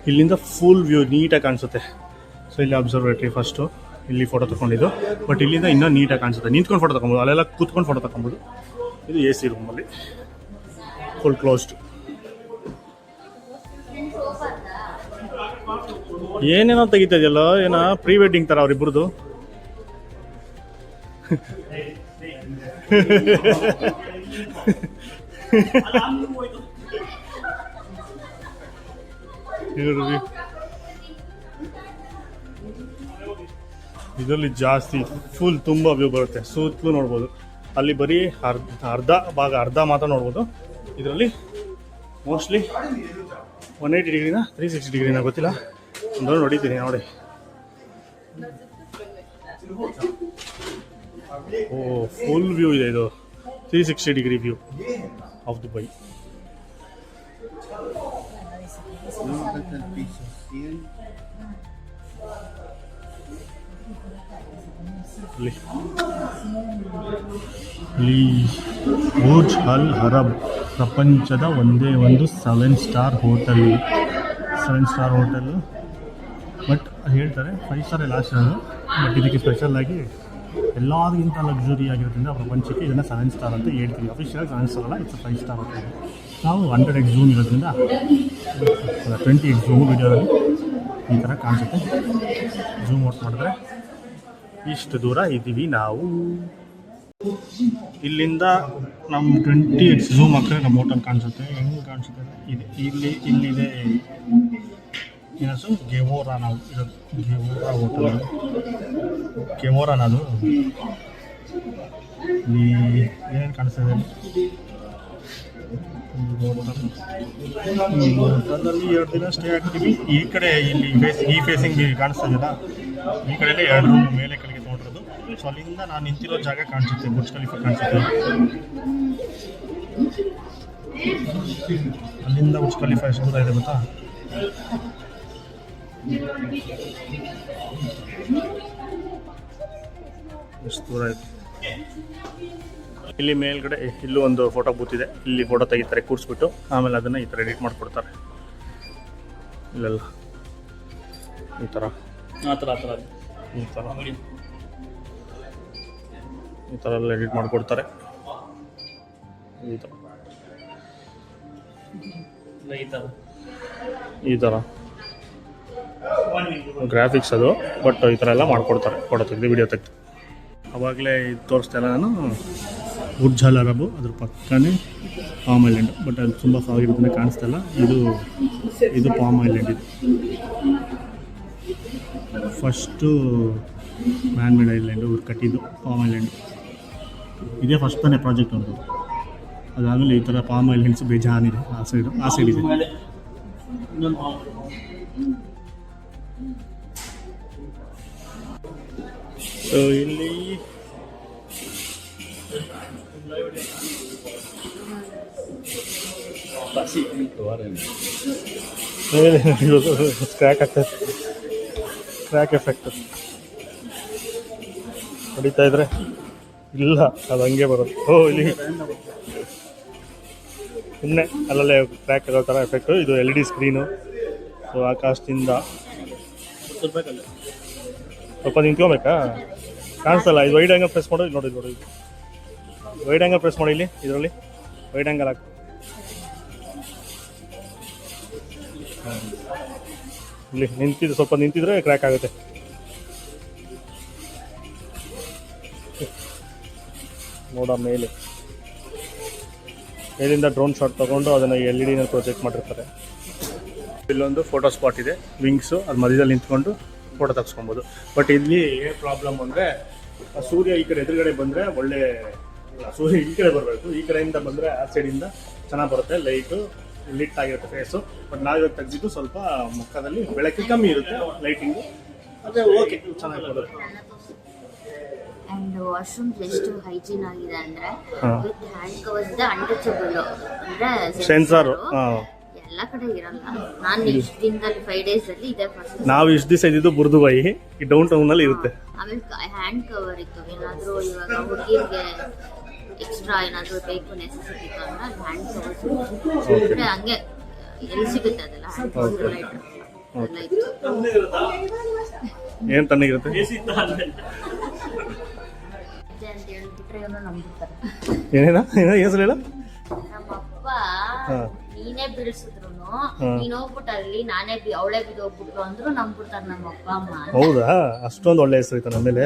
ಇಲ್ಲಿಂದ ಫುಲ್ ವ್ಯೂ ನೀಟಾಗಿ ಕಾಣಿಸುತ್ತೆ. ಸೊ ಇಲ್ಲಿ ಅಬ್ಸರ್ವೇಟ್ರಿ ಫಸ್ಟು, ಇಲ್ಲಿ ಫೋಟೋ ತೊಗೊಂಡಿದ್ದು. ಬಟ್ ಇಲ್ಲಿಂದ ಇನ್ನೂ ನೀಟಾಗಿ ಕಾಣಿಸುತ್ತೆ. ನಿಂತ್ಕೊಂಡು ಫೋಟೋ ತೊಗೊಬೋದು, ಅಲ್ಲೆಲ್ಲ ಕೂತ್ಕೊಂಡು ಫೋಟೋ ತೊಗೊಬೋದು. ಇದು AC ರೂಮಲ್ಲಿ ಫುಲ್ ಕ್ಲೋಸ್ಡ್. ಏನೇನೋ ತೆಗಿತಾ ಇದೆಯಲ್ಲ, ಏನೋ ಪ್ರೀ ವೆಡ್ಡಿಂಗ್ ಥರ ಅವರಿಬ್ಬರದು. ಇದರಲ್ಲಿ ಜಾಸ್ತಿ ಫುಲ್ ತುಂಬ ವ್ಯೂ ಬರುತ್ತೆ, ಸುತ್ತಲೂ ನೋಡ್ಬೋದು. ಅಲ್ಲಿ ಬರೀ ಅರ್ಧ ಮಾತ್ರ ನೋಡ್ಬೋದು. ಇದರಲ್ಲಿ ಮೋಸ್ಟ್ಲಿ 180 ಡಿಗ್ರಿನ 360 ಡಿಗ್ರಿನ ಗೊತ್ತಿಲ್ಲ, ಒಂದು ನೋಡಿದ್ದೀನಿ ನೋಡಿ. ಓ ಫುಲ್ ವ್ಯೂ ಇದೆ, ಇದು 360 degree view of Dubai. Burj ಅಲ್ ಅರಬ್ ಪ್ರಪಂಚದ ಒಂದೇ ಒಂದು 7 ಸ್ಟಾರ್ ಹೋಟೆಲ್. ಬಟ್ ಹೇಳ್ತಾರೆ 5 ಸ್ಟಾರ್ ಲಾಸ್ಟ್ ಇರೋದು. ಬಟ್ ಇದಕ್ಕೆ ಸ್ಪೆಷಲ್ ಆಗಿ ಎಲ್ಲದಕ್ಕಿಂತ ಲಕ್ಸುರಿ ಆಗಿರೋದ್ರಿಂದ ಪ್ರಪಂಚಕ್ಕೆ ಇದನ್ನು 7 ಸ್ಟಾರ್ ಅಂತ ಹೇಳ್ತೀವಿ. ಅಫಿಷಿಯಲ್ 7 ಸ್ಟಾರ್ ಅಲ್ಲ, ಇಟ್ಸ್ 5 ಸ್ಟಾರ್ ಅಂತ. ನಾವು 100x ಝೂಮ್ ಇರೋದ್ರಿಂದ 20x ಝೂಮ್ ವಿಡಿಯೋದಲ್ಲಿ ಈ ಥರ ಕಾಣಿಸುತ್ತೆ. ಝೂಮ್ ಔಟ್ ಮಾಡಿದ್ರೆ ಇಷ್ಟು ದೂರ ಇದ್ದೀವಿ ನಾವು. ಇಲ್ಲಿಂದ ನಮ್ಮ 20x ಝೂಮ್ ಹಾಕಿದ್ರೆ ನಮ್ಮ ಹೋಟೆಲ್ ಕಾಣಿಸುತ್ತೆ. ಹೆಂಗೆ ಕಾಣಿಸುತ್ತೆ ಇದೆ ಇಲ್ಲಿದೆ ಏನಸು ಗೆವೋರಾ. ನಾವು ಇರೋದು ಗೆವೋರಾ ಹೋಟೆಲ್. ಗೆವೋರಾನ ಅದು. ಇಲ್ಲಿ ಏನೇನು ಕಾಣಿಸ್ತದೆ ಈ ಹೋಟೆಲಲ್ಲಿ 2 ದಿನ ಸ್ಟೇ ಆಗ್ತೀವಿ. ಈ ಕಡೆ ಇಲ್ಲಿ ಫೇಸಿಂಗ್ ಕಾಣಿಸ್ತದಲ್ಲ, ಈ ಕಡೆಯಲ್ಲೇ 2 ರೂಮ್ ಮೇಲೆ ಕೆಳಗೆ ನೋಡಿರೋದು. ಸೊ ಅಲ್ಲಿಂದ ನಾನು ನಿಂತಿರೋ ಜಾಗ ಕಾಣಿಸುತ್ತೆ, ಬುರ್ಜ್ ಖಲೀಫಾ ಕಾಣಿಸುತ್ತೆ. ಅಲ್ಲಿಂದ ಬುರ್ಜ್ ಖಲೀಫಾ ಎಷ್ಟು ದೂರ ಇದೆ ಗೊತ್ತಾ? ಎಷ್ಟು ದೂರ ಇದೆ. ಇಲ್ಲಿ ಮೇಲ್ಗಡೆ ಇಲ್ಲೂ ಒಂದು ಫೋಟೋ ಬೂತ್ ಇದೆ. ಇಲ್ಲಿ ಫೋಟೋ ತೆಗಿತಾರೆ ಕೂರಿಸ್ಬಿಟ್ಟು, ಆಮೇಲೆ ಅದನ್ನು ಈ ಥರ ಎಡಿಟ್ ಮಾಡಿಕೊಡ್ತಾರೆ. ಇಲ್ಲೆಲ್ಲ ಈ ಥರ ಎಲ್ಲ ಎಡಿಟ್ ಮಾಡಿಕೊಡ್ತಾರೆ. ಈ ಥರ ಗ್ರಾಫಿಕ್ಸ್ ಅದು, ಬಟ್ ಈ ಥರ ಎಲ್ಲ ಮಾಡಿಕೊಡ್ತಾರೆ. ಫೋಟೋ ತೆಗೆದು ವಿಡಿಯೋ ತೆಗೆದು ಆವಾಗಲೇ ಇದು ತೋರಿಸ್ತಾ ಇಲ್ಲ ನಾನು. ಬುರ್ಜ್ ಅಲ್ ಅರಬ್, ಅದ್ರ ಪಕ್ಕನೇ ಪಾಮ್ ಐಲ್ಯಾಂಡ್, ಬಟ್ ಅದು ತುಂಬ ಸಾಗಿರೋದನ್ನ ಕಾಣಿಸ್ತಾ ಇಲ್ಲ. ಇದು ಪಾಮ್ ಐಲ್ಯಾಂಡ್. ಇದು ಫಸ್ಟು ಮ್ಯಾನ್ ಮೇಡ್ ಐಲ್ಯಾಂಡು ಇವ್ರು ಕಟ್ಟಿದ್ದು ಪಾಮ್ ಐಲ್ಯಾಂಡ್. ಇದೇ ಫಸ್ಟ್ ತಾನೇ ಪ್ರಾಜೆಕ್ಟ್ ಒಂದು. ಅದಾದಮೇಲೆ ಈ ಥರ ಪಾಮ್ ಐಲ್ಯಾಂಡ್ಸ್ ಬೇಜಾನಿದೆ ಆ ಸೈಡ್ ಇದೆ. ಸೊ ಇಲ್ಲಿ ಕ್ರ್ಯಾಕ್ ಆಗ್ತದೆ, ಕ್ರ್ಯಾಕ್ ಎಫೆಕ್ಟ್ ಹೊಡಿತಾ ಇದ್ರೆ ಇಲ್ಲ, ಅದು ಹಂಗೆ ಬರೋದು. ಇಲ್ಲಿ ಸುಮ್ಮನೆ ಅಲ್ಲಲ್ಲೇ ಕ್ರ್ಯಾಕ್ ಆಗೋ ಥರ ಎಫೆಕ್ಟು. ಇದು LED ಸ್ಕ್ರೀನು. ಸೊ ಆಕಾಶದಿಂದ ಸ್ವಲ್ಪ ನಿಂತ್ಕೊಬೇಕಾ? ಕಾಣಿಸ್ತಲ್ಲ. ಇದು ವೈಡ್ ಆ್ಯಂಗಲ್ ಪ್ರೆಸ್ ಮಾಡೋದು. ನೋಡಿ ವೈಡ್ ಆ್ಯಂಗಲ್ ಪ್ರೆಸ್ ಮಾಡಿ. ಇಲ್ಲಿ ಇದರಲ್ಲಿ ವೈಡ್ ಆ್ಯಂಗಲ್ ಹಾಕು. ಇಲ್ಲಿ ಸ್ವಲ್ಪ ನಿಂತಿದ್ರೆ ಕ್ರ್ಯಾಕ್ ಆಗುತ್ತೆ. ನೋಡ ಮೇಲಿಂದ ಡ್ರೋನ್ ಶಾಟ್ ತೊಗೊಂಡು ಅದನ್ನು LED ಪ್ರೊಜೆಕ್ಟ್ ಮಾಡಿರ್ತಾರೆ. ಇಲ್ಲೊಂದು ಫೋಟೋ ಸ್ಪಾಟ್ ಇದೆ, ವಿಂಗ್ಸು. ಅದು ಮಧ್ಯದಲ್ಲಿ ನಿಂತ್ಕೊಂಡು ಫೋಟೋ ತೆಗೆಸ್ಕೊಬೋದು. ಬಟ್ ಇಲ್ಲಿ ಏನು ಪ್ರಾಬ್ಲಮ್ ಅಂದರೆ, ಸೂರ್ಯ ಈ ಕಡೆ ಎದುರುಗಡೆ ಬಂದರೆ ಒಳ್ಳೆ, ಸೂರ್ಯ ಈ ಕಡೆ ಬರಬೇಕು. ಈ ಕಡೆಯಿಂದ ಬಂದರೆ ಆ ಸೈಡಿಂದ ಚೆನ್ನಾಗಿ ಬರುತ್ತೆ, ಲೈಟು ಲಿಟ್ ಆಗಿರುತ್ತೆ ಫೇಸು. ಬಟ್ ನಾವಿವಾಗ ತೆಗೆದಿದ್ದು ಸ್ವಲ್ಪ ಮುಖದಲ್ಲಿ ಬೆಳಕು ಕಮ್ಮಿ ಇರುತ್ತೆ, ಲೈಟಿಂಗು. ಅದೇ ಓಕೆ, ಚೆನ್ನಾಗಿ ಬರುತ್ತೆ. ಅಂಡ್ ವಾಶ್ರೂಮ್ಸ್ ಎಷ್ಟು ಹೈಜೀನ್ ಆಗಿದೆ ಅಂದ್ರೆ ವಿತ್ ಹ್ಯಾಂಡ್ ಕವರ್ಸ್ ಇದೆ, ಅನ್ಟಚಬಲ್ ಅಂದ್ರೆ ಸೆನ್ಸಾರ್ ಎಲ್ಲ ಕಡೆ ಇರಲ್ಲ. ನಾನು ಇಷ್ಟು ದಿನದಲ್ಲಿ 5 days ಅಲ್ಲಿ ಇದೆ ಫಸ್ಟ್. ನಾವು ಇಷ್ಟು ದಿವಸ ಇದ್ದಿದ್ದು ಬುರ್ದುಬಾಯಿ, ಈ ಡೌನ್ ಟೌನ್ ಅಲ್ಲಿ ಇರುತ್ತೆ. ಆಮೇಲೆ ಹ್ಯಾಂಡ್ ಕವರ್ ಇತ್ತು. ಏನಾದರೂ ಇವಾಗ ಹುಡುಗಿರಿಗೆ ಎಕ್ಸ್ಟ್ರಾ ಏನಾದರೂ ಬೇಕು ನೆಸೆಸಿಟಿ ಇತ್ತು ಅಂದ್ರೆ ಹ್ಯಾಂಡ್ ಕವರ್ಸ್ ಹಂಗೆ ಎಲ್ಲಿ ಸಿಗುತ್ತೆ ಅದೆಲ್ಲ ಹ್ಯಾಂಡ್ ಕವರ್ಸ್ ಎಲ್ಲ ಇತ್ತು. ಏನು ತಣ್ಣಗಿರುತ್ತೆ ಅಂತ ಹೇಳ್ಬಿಟ್ರೆ ಇವನು ನಂಬಿಡ್ತಾರೆ. ಏನೇನ ಹೆಸರು ಹೇಳ? ನಮ್ಮಪ್ಪ ನೀನೇ ಬಿಡಿಸಿದ್ರು, ನೀನ್ ಹೋಗ್ಬಿಟ್ಟು ಅಲ್ಲಿ ನಾನೇ ಅವಳೇ ಬಿದ್ದು ಹೋಗ್ಬಿಟ್ರು ಅಂದ್ರು ನಂಬಿಡ್ತಾರೆ ನಮ್ಮಪ್ಪ ಅಮ್ಮ. ಹೌದಾ? ಅಷ್ಟೊಂದು ಒಳ್ಳೆ ಹೆಸರು ಐತ ನಮ್ಮ ಮೇಲೆ.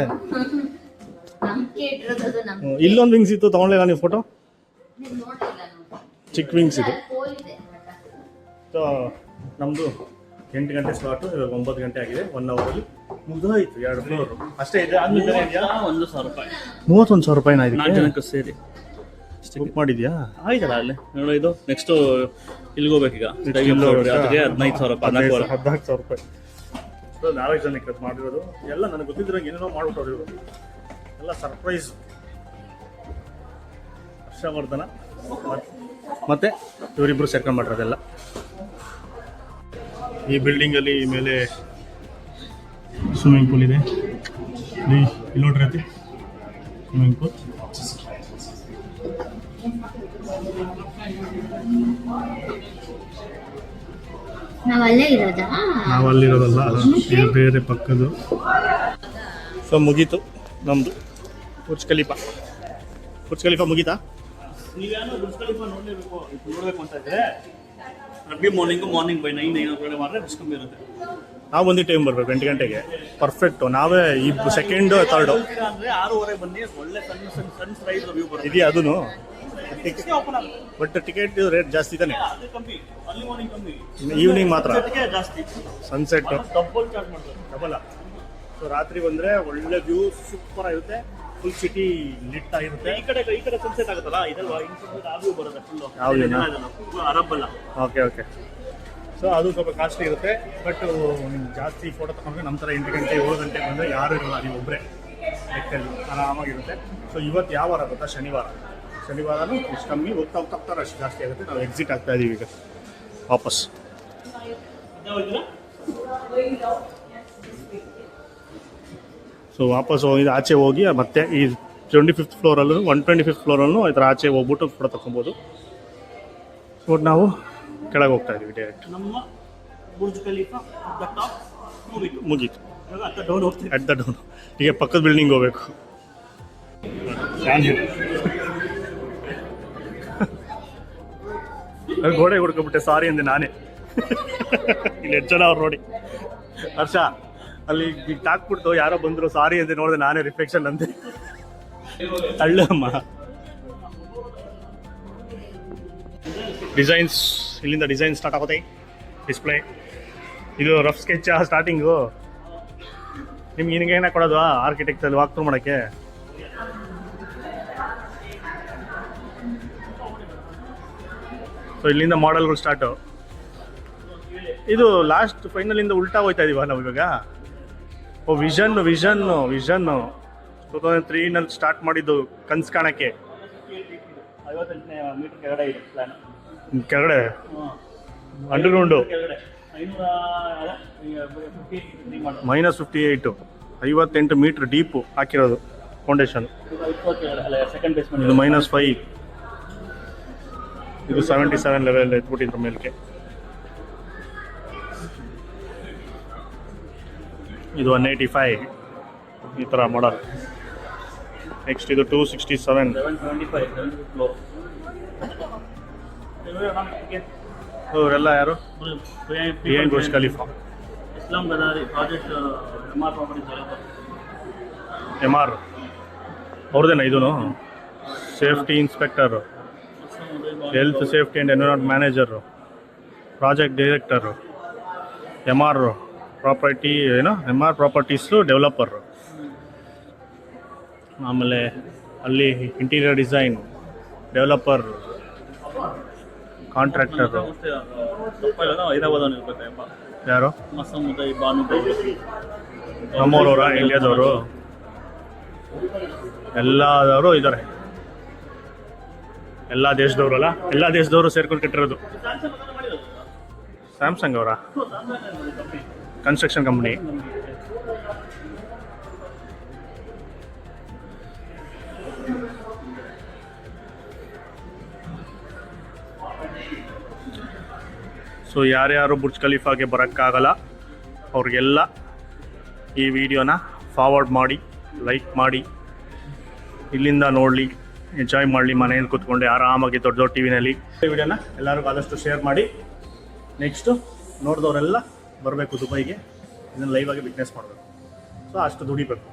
ನಂಬಿಕೆ ಇಟ್ಟಿರೋದು ನಮ್ಗೆ. ಇಲ್ಲೊಂದು ವಿಂಗ್ಸ್ ಇತ್ತು, ತಗೊಂಡಿಲ್ಲ ನೀವು ಫೋಟೋ? ನೋಡಿಲ್ಲ, ಚಿಕ್ಕ ವಿಂಗ್ಸ್ ಇದು. ಹೋಗಿದೆ. ಸೊ ನಮ್ಮದು 8 ಗಂಟೆ ಸ್ಲಾಟು, ಇವಾಗ 9 ಗಂಟೆ ಆಗಿದೆ. 1 ಅವರಲ್ಲಿ ಮುಗಿದೋಯ್ತು. 2 ಫ್ಲೋರು ಅಷ್ಟೇ ಇದೆ. ಆದ್ಮೇಲೆ 1,000 ರೂಪಾಯಿ, 31,000 ರೂಪಾಯಿನ 4 ಜನಕ್ಕೆ ಸೇರಿ ಬುಕ್ ಮಾಡಿದ್ಯಾ? ಆಯ್ತಲ್ಲ ಅಲ್ಲಿ ನೋಡು. ಇದು ನೆಕ್ಸ್ಟ್ ಇಲ್ಲಿಗೆ ಹೋಗ್ಬೇಕೀಗ. ಅದಕ್ಕೆ 15,000 ರೂಪಾಯಿ, 14,000 ರೂಪಾಯಿ. 4 ಜನಕ್ಕೆ ಮಾಡಿರೋದು ಎಲ್ಲ ನನಗೆ ಗೊತ್ತಿದ್ರಾಗ ಏನೇನೋ ಮಾಡ್ಬಿಟ್ಟವ್ರು ಇವರು. ಎಲ್ಲ ಸರ್ಪ್ರೈಸ್. ಹರ್ಷವರ್ಧನ ಮತ್ತೆ ಇವರಿಬ್ಬರು ಸೇರ್ಕೊಂಡು ಮಾಡಿರೋದೆಲ್ಲ. ಈ ಬಿಲ್ಡಿಂಗಲ್ಲಿ ಮೇಲೆ ಸ್ವಿಮ್ಮಿಂಗ್ ಪೂಲ್ ಇದೆ. ಇಲ್ಲಿ ನೋಡ್ರಿ ಅತಿ ಸ್ವಿಮ್ಮಿಂಗ್ ಪೂಲ್. ನಾವಲ್ಲಿರೋದಲ್ಲ, ಇದು ಬೇರೆ ಪಕ್ಕದ್ದು. ಸೊ ಮುಗೀತು ನಮ್ಮದು ಬುರ್ಜ್ ಖಲೀಫಾ ಮುಗೀತಾ? ನೀವೇನೋ ಬುರ್ಜ್ ಖಲೀಫಾ ನೋಡಬೇಕು ಅಂತ ಇದ್ರೆ ಅರ್ಲಿ ಮಾರ್ನಿಂಗ್ ಬೈ 9 ಮಾಡಿದ್ರೆ ರಿಸ್ಕ್ ಕಮ್ಮಿ ಇರುತ್ತೆ. ನಾವು ಒಂದು ಟೈಮ್ ಬರ್ಬೇಕು 8 ಗಂಟೆಗೆ ಪರ್ಫೆಕ್ಟು. ನಾವೇ ಈ ಸೆಕೆಂಡ್ ಥರ್ಡು ಅಂದ್ರೆ 6:30 ಬನ್ನಿ, ಒಳ್ಳೆ ಸನ್ ರೈಸ್ ವ್ಯೂ ಬರುತ್ತೆ. ಇದೆಯಾ ಅದೂ? ಓಪನ್ ಆಗುತ್ತೆ, ಬಟ್ ಟಿಕೆಟ್ ರೇಟ್ ಜಾಸ್ತಿ ತಾನೆ? ಅದು ಕಮ್ಮಿ, ಅರ್ಲಿ ಮಾರ್ನಿಂಗ್ ಕಮ್ಮಿ, ಈವ್ನಿಂಗ್ ಮಾತ್ರ ಜಾಸ್ತಿ. ಸನ್ಸೆಟ್ ಡಬಲ್ ಚಾರ್ಜ್ ಮಾಡ್ತಾರೆ. ಡಬಲ್. ಸೊ ರಾತ್ರಿ ಬಂದರೆ ಒಳ್ಳೆ ವ್ಯೂ ಸೂಪರ್ ಆಗಿರುತ್ತೆ, ಫುಲ್ ಸಿಟಿ ಲಿಟ್ ಆಗಿರುತ್ತೆ. ಈ ಕಡೆ ಸನ್ಸೆಟ್ ಆಗುತ್ತಲ್ಲ, ಇದಲ್ವಾ ಹಿಂಗ್ ಸನ್ಸೆಟ್ ಆ ವ್ಯೂ ಬರುತ್ತೆ ಫುಲ್. ಯಾವ್ದು? ಅರಬ್ ಅಲ್ಲ. ಓಕೆ. ಸೊ ಅದು ಸ್ವಲ್ಪ ಕಾಸ್ಟ್ಲಿ ಇರುತ್ತೆ, ಬಟ್ ನಿಮ್ಗೆ ಜಾಸ್ತಿ ಫೋಟೋ ತಗೊಂಡ್ರೆ ನಮ್ಮ ಥರ 8 ಗಂಟೆ 7 ಗಂಟೆಗೆ ಬಂದರೆ ಯಾರು ಇರಲ್ಲ, ನೀವು ಒಬ್ಬರೇ ಲೆಕ್ಕಲ್ಲಿ ಆರಾಮಾಗಿರುತ್ತೆ. ಸೊ ಇವತ್ತು ಯಾವ ವಾರ ಗೊತ್ತಾ? ಶನಿವಾರನೂ ಇಷ್ಟು ಕಮ್ಮಿ, ಹೋಗ್ತಾ ರಶ್ ಜಾಸ್ತಿ ಆಗುತ್ತೆ. ನಾವು ಎಕ್ಸಿಟ್ ಆಗ್ತಾ ಇದೀವಿ ಈಗ ವಾಪಸ್. ಸೊ ವಾಪಸ್ ಹೋಗಿ ಆಚೆ ಹೋಗಿ ಮತ್ತೆ ಈ 25th ಫ್ಲೋರಲ್ಲೂ 125th ಫ್ಲೋರಲ್ಲೂ ಈ ಥರ ಆಚೆ ಹೋಗ್ಬಿಟ್ಟು ಫೋಟೋ ತಗೊಬೋದು. ಸೊ ನಾವು ಕೆಳಗೆ ಹೋಗ್ತಾ ಇದೀವಿ ಡೈರೆಕ್ಟ್. ನಮ್ಮ ಬುರ್ಜ್ ಖಲೀಫಾ ಮುಗೀತು. ಡೌನ್ ಹೋಗ್ತೀವಿ. At the down. ಈಗ ಪಕ್ಕದ ಬಿಲ್ಡಿಂಗ್ ಹೋಗ್ಬೇಕು. ಗೋಡೆ ಹುಡ್ಕೊಬಿಟ್ಟೆ, ಸಾರಿ ಅಂದೆ ನಾನೇ. ಇಲ್ಲಿ 8 ಜನ ಅವ್ರು ನೋಡಿ. ಹರ್ಷ ಅಲ್ಲಿ ತಾಕ್ಬಿಡ್ತು, ಯಾರೋ ಬಂದ್ರು ಸಾರಿ ಅಂದೆ, ನೋಡಿದೆ ನಾನೇ ರಿಫ್ಲೆಕ್ಷನ್ ಅಂದೆ. ಅಳ್ಳಮ್ಮ ಡಿಸೈನ್ಸ್, ಇಲ್ಲಿಂದ ಡಿಸೈನ್ ಸ್ಟಾರ್ಟ್ ಆಗುತ್ತೆ. ಡಿಸ್ಪ್ಲೇ ಇದು ರಫ್ ಸ್ಕೆಚ್ ಸ್ಟಾರ್ಟಿಂಗು. ನಿಮ್ಗೆ ನಿನಗೆ ಏನಾಗಿ ಕೊಡೋದು ಆರ್ಕಿಟೆಕ್ಟಲ್ಲಿ ವಾಕ್ ಥ್ರೂ ಮಾಡೋಕ್ಕೆ? ಸೊ ಇಲ್ಲಿಂದ ಮಾಡೆಲ್ಗಳು ಸ್ಟಾರ್ಟು. ಇದು ಲಾಸ್ಟ್ ಫೈನಲಿಂದ ಉಲ್ಟಾ ಹೋಗ್ತಾ ಇದೀವ ನಾವು ಇವಾಗ. ವಿಷನ್ನು 2003ನಲ್ಲಿ ಸ್ಟಾರ್ಟ್ ಮಾಡಿದ್ದು ಕನ್ಸು ಕಾಣಕ್ಕೆ. 58 ಮೀಟರ್ ಕೆಳಗಡೆ ಇದೆ ಪ್ಲಾನ್. ಕೆಳಗಡೆ ಅಂಡರ್ಗ್ರೌಂಡು -58, 58 ಮೀಟ್ರ್ ಡೀಪು ಹಾಕಿರೋದು ಫೌಂಡೇಶನ್. ಸೆಕೆಂಡ್ ಬೇಸ್ಮೆಂಟ್ ಇದು -5, ಇದು 77 ಲೆವೆಲ್ ಎತ್ಬಿಟ್ಟಿದ್ರ ಮೇಲ್ಕೆ. ಇದು 185 ಈ ಥರ ಮಾಡಲ್. ನೆಕ್ಸ್ಟ್ ಇದು 267. 775 ಫ್ಲೋರ್. ಇವರೆಲ್ಲ ಯಾರು? Burj Khalifa. ಇಸ್ಲಾಂ ಬದಾರಿ project MR properties developer. MR ಅವ್ರದ್ದೇನ ಇದೂ? Safety inspector, health safety and environment manager, project director, MR property MR properties developer. ಆಮೇಲೆ ಅಲ್ಲಿ interior design developer, contractor. Hyderabad ಇರ್ಬೇಕು. ಯಾರು? ಮಸಮುದೈ ಬಾನುಗೌಡ, ನಮ್ಮೂರವರ, ಇಂಡಿಯಾದವರು, ಎಲ್ಲದವರು ಇದ್ದಾರೆ. ಎಲ್ಲ ದೇಶದವರಲ್ಲ, ಎಲ್ಲ ದೇಶದವರು ಸೇರ್ಕೊಂಡು ಕಟ್ಟಿರೋದು. ಸ್ಯಾಮ್ಸಂಗ್ ಅವರ ಕನ್ಸ್ಟ್ರಕ್ಷನ್ ಕಂಪ್ನಿ. ಸೊ ಯಾರ್ಯಾರು ಬುರ್ಜ್ ಖಲೀಫಾಗೆ ಬರೋಕ್ಕಾಗಲ್ಲ ಅವ್ರಿಗೆಲ್ಲ ಈ ವಿಡಿಯೋನ ಫಾರ್ವರ್ಡ್ ಮಾಡಿ, ಲೈಕ್ ಮಾಡಿ, ಇಲ್ಲಿಂದ ನೋಡಲಿ, ಎಂಜಾಯ್ ಮಾಡಲಿ, ಮನೆಯಲ್ಲಿ ಕೂತ್ಕೊಂಡು ಆರಾಮಾಗಿ ದೊಡ್ಡ ಟಿ ವಿನಲ್ಲಿ. ಈ ವಿಡಿಯೋನ ಎಲ್ಲರಿಗೂ ಆದಷ್ಟು ಶೇರ್ ಮಾಡಿ. ನೆಕ್ಸ್ಟು ನೋಡಿದವರೆಲ್ಲ ಬರಬೇಕು ದುಬೈಗೆ, ಇದನ್ನು ಲೈವ್ ಆಗಿ ಬಿಸ್ನೆಸ್ ಮಾಡಬೇಕು. ಸೊ ಅಷ್ಟು ದುಡಿಬೇಕು.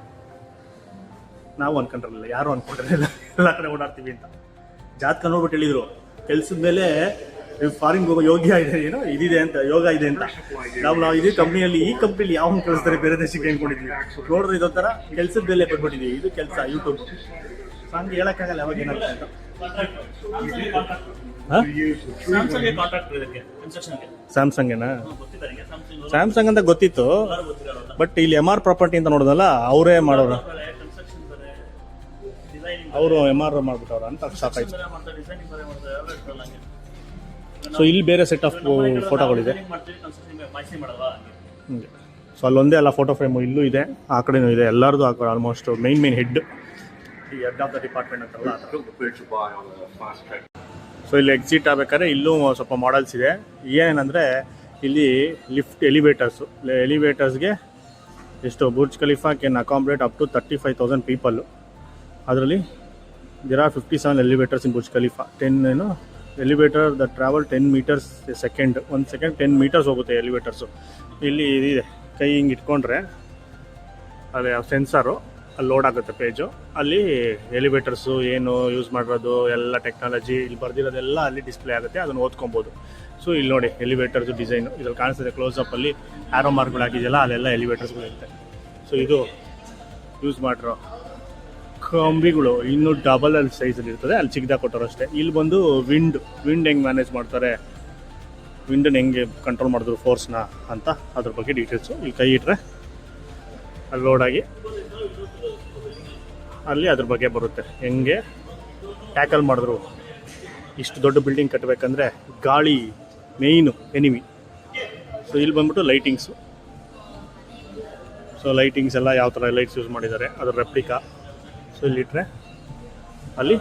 ನಾವು ಅಂದ್ಕೊಂಡಿರಲಿಲ್ಲ, ಯಾರು ಅಂದ್ಕೊಂಡಿರಲಿಲ್ಲ ಎಲ್ಲ ಕಡೆ ಓಡಾಡ್ತೀವಿ ಅಂತ. ಜಾತಕ ನೋಡ್ಬಿಟ್ಟು ಹೇಳಿದರು ಕೆಲಸದ ಮೇಲೆ ಫಾರಿನ್ ಹೋಗೋ ಯೋಗ್ಯ ಇದೆ, ಏನೋ ಇದಿದೆ ಅಂತ, ಯೋಗ ಇದೆ ಅಂತ. ನಾವು ಇದೇ ಕಂಪ್ನಿಯಲ್ಲಿ, ಈ ಕಂಪ್ನಿಲಿ ಯಾವ ಕಳಿಸ್ತಾರೆ ಬೇರೆ ದೇಶಕ್ಕೆ ಅಂದ್ಕೊಂಡಿದ್ವಿ. ನೋಡಿದ್ರೆ ಇದೊಂಥರ ಕೆಲಸದ ಮೇಲೆ ಬಂದ್ಬಿಟ್ಟಿದ್ದೀವಿ. ಇದು ಕೆಲಸ ಯೂಟ್ಯೂಬ್. ಸೊ ಹಂಗೆ ಹೇಳೋಕ್ಕಾಗಲ್ಲ ಯಾವಾಗ ಏನಾಗುತ್ತೆ ಅಂತ. ಸ್ಯಾಮ್ಸಂಗೇನಾ? ಸ್ಯಾಮ್ಸಂಗ್ ಅಂತ ಗೊತ್ತಿತ್ತು, ಬಟ್ ಇಲ್ಲಿ MR ಪ್ರಾಪರ್ಟಿ ಅಂತ ನೋಡೋದಲ್ಲ, ಅವರೇ ಮಾಡೋರು. ಅವರು MR ಮಾಡ್ಬಿಟ್ಟವ್ರ ಅಂತ ಸಾಕಾಯ್ತು. ಸೊ ಇಲ್ಲಿ ಬೇರೆ ಸೆಟ್ ಆಫ್ ಫೋಟೋಗಳಿದೆ. ಹಂಗೆ ಸೊ ಅಲ್ಲೊಂದೇ ಅಲ್ಲ ಫೋಟೋ ಫ್ರೇಮು, ಇಲ್ಲೂ ಇದೆ, ಆ ಕಡೆನೂ ಇದೆ, ಎಲ್ಲರದು ಹಾಕೋರು. ಆಲ್ಮೋಸ್ಟ್ ಮೇನ್ ಹೆಡ್, ಈ ಹೆಡ್ ಆಫ್ ದ ಡಿಪಾರ್ಟ್ಮೆಂಟ್ ಅಂತಲ್ಲ. ಸೊ ಇಲ್ಲಿ ಎಕ್ಸಿಟ್ ಆಗಬೇಕಾದ್ರೆ ಇಲ್ಲೂ ಸ್ವಲ್ಪ ಮಾಡಲ್ಸ್ ಇದೆ. ಏನಂದರೆ ಇಲ್ಲಿ ಲಿಫ್ಟ್ ಎಲಿವೇಟರ್ಸ್ಗೆ ಎಷ್ಟು Burj Khalifa can accommodate up to 35,000 people. ಅದರಲ್ಲಿ there are 57 elevators in Burj Khalifa. 10 elevator that travel 10 meters a second. 1 second 10 meters ಹೋಗುತ್ತೆ ಎಲಿವೇಟರ್ಸು. ಇಲ್ಲಿ ಇದಿದೆ, ಕೈ ಹಿಂಗೆ ಇಟ್ಕೊಂಡ್ರೆ ಅಲ್ಲಿ ಸೆನ್ಸಾರು ಅಲ್ಲಿ ಲೋಡ್ ಆಗುತ್ತೆ ಪೇಜು. ಅಲ್ಲಿ ಎಲಿವೇಟರ್ಸು ಏನು ಯೂಸ್ ಮಾಡಿರೋದು ಎಲ್ಲ ಟೆಕ್ನಾಲಜಿ ಇಲ್ಲಿ ಬರ್ದಿರೋದೆಲ್ಲ ಅಲ್ಲಿ ಡಿಸ್ಪ್ಲೇ ಆಗುತ್ತೆ, ಅದನ್ನು ಓದ್ಕೊಬೋದು. ಸೊ ಇಲ್ಲಿ ನೋಡಿ ಎಲಿವೇಟರ್ಸು ಡಿಸೈನು ಇದ್ರಲ್ಲಿ ಕಾಣಿಸ್ತದೆ, ಕ್ಲೋಸಪ್ಪಲ್ಲಿ ಆ್ಯರೋ ಮಾರ್ಕ್ಗಳು ಹಾಕಿದೆಯಲ್ಲ ಅಲ್ಲೆಲ್ಲ ಎಲಿವೇಟರ್ಸ್ಗಳಿರುತ್ತೆ. ಸೊ ಇದು ಯೂಸ್ ಮಾಡಿರೋ ಕಂಬಿಗಳು ಇನ್ನೂ ಡಬಲ್ ಅಲ್ಲಿ ಸೈಜಲ್ಲಿ ಇರ್ತದೆ, ಅಲ್ಲಿ ಚಿಕ್ಕದಾಗಿ ಕೊಟ್ಟರು ಅಷ್ಟೇ. ಇಲ್ಲಿ ಬಂದು ವಿಂಡ್ ಹೆಂಗೆ ಮ್ಯಾನೇಜ್ ಮಾಡ್ತಾರೆ, ವಿಂಡನ್ನು ಹೆಂಗೆ ಕಂಟ್ರೋಲ್ ಮಾಡಿದ್ರು ಫೋರ್ಸ್ನ ಅಂತ ಅದ್ರ ಬಗ್ಗೆ ಡೀಟೇಲ್ಸು. ಇಲ್ಲಿ ಕೈ ಇಟ್ಟರೆ ಅಲ್ಲಿ ಲೋಡಾಗಿ ಅಲ್ಲಿ ಅದ್ರ ಬಗ್ಗೆ ಬರುತ್ತೆ, ಹೆಂಗೆ ಟ್ಯಾಕಲ್ ಮಾಡಿದ್ರು. ಇಷ್ಟು ದೊಡ್ಡ ಬಿಲ್ಡಿಂಗ್ ಕಟ್ಟಬೇಕಂದ್ರೆ ಗಾಳಿ ಮೇಯ್ನು ಎನಿಮಿ. ಸೊ ಇಲ್ಲಿ ಬಂದ್ಬಿಟ್ಟು ಲೈಟಿಂಗ್ಸು. ಸೊ ಲೈಟಿಂಗ್ಸ್ ಎಲ್ಲ ಯಾವ ಥರ ಲೈಟ್ಸ್ ಯೂಸ್ ಮಾಡಿದ್ದಾರೆ ಅದ್ರ ರೆಪ್ಲಿಕಾ. ಸೊ ಇಲ್ಲಿಟ್ರೆ ಅಲ್ಲಿ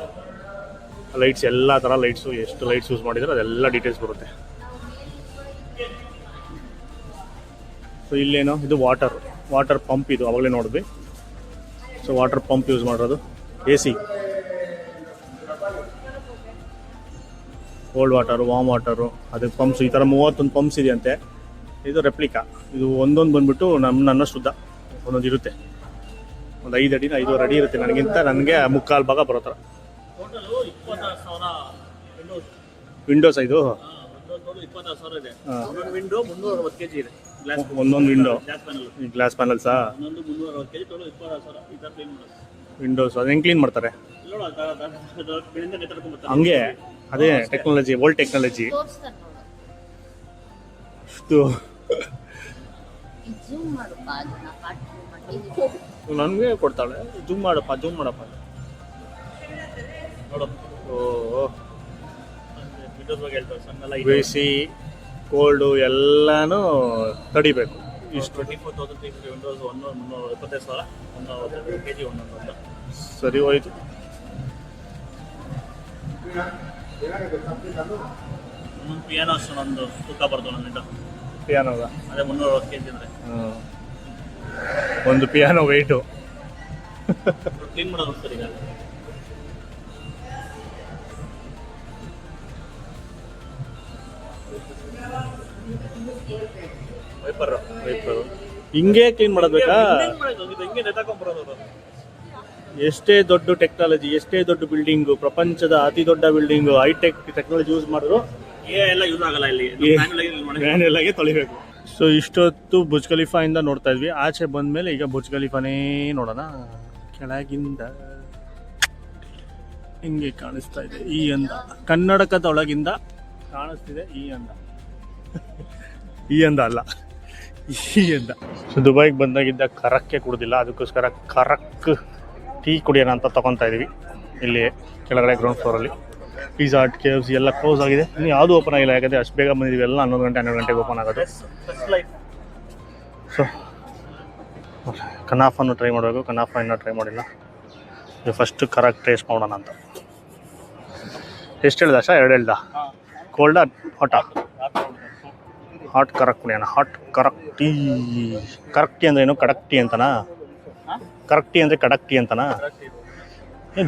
ಲೈಟ್ಸ್ ಎಲ್ಲ ಥರ ಲೈಟ್ಸು ಎಷ್ಟು ಲೈಟ್ಸ್ ಯೂಸ್ ಮಾಡಿದ್ದಾರೆ ಅದೆಲ್ಲ ಡೀಟೇಲ್ಸ್ ಬರುತ್ತೆ. ಸೊ ಇಲ್ಲೇನೋ ಇದು ವಾಟರ್ ಪಂಪ್, ಇದು ಅವಾಗಲೇ ನೋಡಿದ್ವಿ. ಸೊ ವಾಟರ್ ಪಂಪ್ ಯೂಸ್ ಮಾಡಿರೋದು, AC, cold water, warm water, ಅದು ಪಂಪ್ಸ್. ಈ ಥರ 31 ಪಂಪ್ಸ್ ಇದೆಯಂತೆ. ಇದು ರೆಪ್ಲಿಕಾ. ಇದು ಒಂದೊಂದು ಬಂದುಬಿಟ್ಟು ನನ್ನ ಶುದ್ಧ ಒಂದೊಂದು ಇರುತ್ತೆ, ಒಂದು 5 ಅಡಿ 5.5 ಅಡಿ ಇರುತ್ತೆ. ನನಗೆ ಮುಕ್ಕಾಲು ಭಾಗ ಬರೋ ಥರ ವಿಂಡೋಸ್. ಇದು ಒಂದೊಂದು ವಿಂಡೋ ಗ್ಲಾಸ್ ಪ್ಯಾನಲ್ಸಾ, ವಿಂಡೋಸ್. ಅದು ಹೆಂಗೆ ಕ್ಲೀನ್ ಮಾಡ್ತಾರೆ ಹಂಗೆ, ಅದೇ ಟೆಕ್ನಾಲಜಿ, ಓಲ್ಡ್ ಟೆಕ್ನಾಲಜಿ. ಇಷ್ಟು ನನಗೆ ಕೊಡ್ತಾಳೆ, ಜೂಮ್ ಮಾಡಪ್ಪ ನೋಡು. ಬಿಸಿ ಕೋಲ್ಡು ಎಲ್ಲಾನು ತಡಿಬೇಕು. ಇಷ್ಟು 24,000 ವಿಂಡೋಸ್, 325,000, 125 kg ಒಂದೊಂದು. ಸರಿ ಹೋಯ್ತು. ಒಂದೊಂದು ಪಿಯಾನೋ ಅಷ್ಟೊಂದು ತೂಕ ಬರ್ತದೆ ಒಂದೊಂದು ಪಿಯಾನೋದ. ಅದೇ 360 kg ಅಂದರೆ ಒಂದು ಪಿಯಾನೋ ವೆಯ್ಟು. ಕ್ಲೀನ್ ಮಾಡೋದು ಸರ್. ಈಗ ವೈಪರು ಹಿಂಗೆ ಕ್ಲೀನ್ ಮಾಡಬೇಕಾ? ಹಿಂಗೆ ನೆತಾಕೊಂಡ್ಬರೋದು. ಎಷ್ಟೇ ದೊಡ್ಡ ಟೆಕ್ನಾಲಜಿ, ಎಷ್ಟೇ ದೊಡ್ಡ ಬಿಲ್ಡಿಂಗು, ಪ್ರಪಂಚದ ಅತಿ ದೊಡ್ಡ ಬಿಲ್ಡಿಂಗು, ಹೈಟೆಕ್ ಟೆಕ್ನಾಲಜಿ ಯೂಸ್ ಮಾಡಿದ್ರು ಎಲ್ಲ ಯೂಸ್ ಆಗಲ್ಲ. ಇಲ್ಲಿ ಮ್ಯಾನ್ಯಲ್ ಆಗಿ ತೊಳಿಬೇಕು. ಸೊ ಇಷ್ಟೊತ್ತು ಬುರ್ಜ್ ಖಲೀಫಾ ಇಂದ ನೋಡ್ತಾ ಇದ್ವಿ. ಆಚೆ ಬಂದಮೇಲೆ ಈಗ ಬುರ್ಜ್ ಖಲೀಫಾನೇ ನೋಡೋಣ. ಕೆಳಗಿಂದ ಹಿಂಗೆ ಕಾಣಿಸ್ತಾ ಇದೆ ಈ ಅಂದ, ಕನ್ನಡಕದ ಒಳಗಿಂದ ಕಾಣಿಸ್ತಿದೆ ಈ ಅಂದ. ಈ ಅಂದ ಅಲ್ಲ, ಈ ಅಂದ. ಸೊ ದುಬೈಗೆ ಬಂದಾಗಿದ್ದ ಕರಕ್ಕೆ ಕುಡ್ದಿಲ್ಲ, ಅದಕ್ಕೋಸ್ಕರ ಕರಕ್ ಟೀ ಕುಡಿಯೋಣ ಅಂತ ತೊಗೊತಾ ಇದ್ದೀವಿ. ಇಲ್ಲಿ ಕೆಳಗಡೆ ಗ್ರೌಂಡ್ ಫ್ಲೋರಲ್ಲಿ ಪಿಜ್ಜಾ ಹಟ್, KFC ಎಲ್ಲ ಕ್ಲೋಸ್ ಆಗಿದೆ. ಇನ್ನು ಯಾವುದೂ ಓಪನ್ ಆಗಿಲ್ಲ, ಯಾಕಂದರೆ ಅಷ್ಟು ಬೇಗ ಬಂದಿದ್ದೀವಿ. ಎಲ್ಲ 11 ಗಂಟೆ 12 ಗಂಟೆಗೆ ಓಪನ್ ಆಗೋದು. ಸೊ ಕನಾಫನ್ನು ಟ್ರೈ ಮಾಡಬೇಕು. ಕನಾಫ ಇನ್ನೂ ಟ್ರೈ ಮಾಡಿಲ್ಲ. ಫಸ್ಟ್ ಕರಕ್ ಟೇಸ್ಟ್ ಮಾಡೋಣ ಅಂತ. ಎಷ್ಟು ಹೇಳ್ದ ಅಷ್ಟ? 2 ಹೇಳ್ದ. ಕೋಲ್ಡಾ ಹಾಟಾ? ಹಾಟ್ ಕರಕ್ ಕುಡಿಯೋಣ. Hot karak tea. Karak tea ಅಂದರೆ ಏನು? ಕಡಕ್ ಟೀ ಅಂತನಾ? ಕರಕ್ ಟೀ ಅಂದರೆ ಕಡಕ್ ಟೀ ಅಂತನಾ?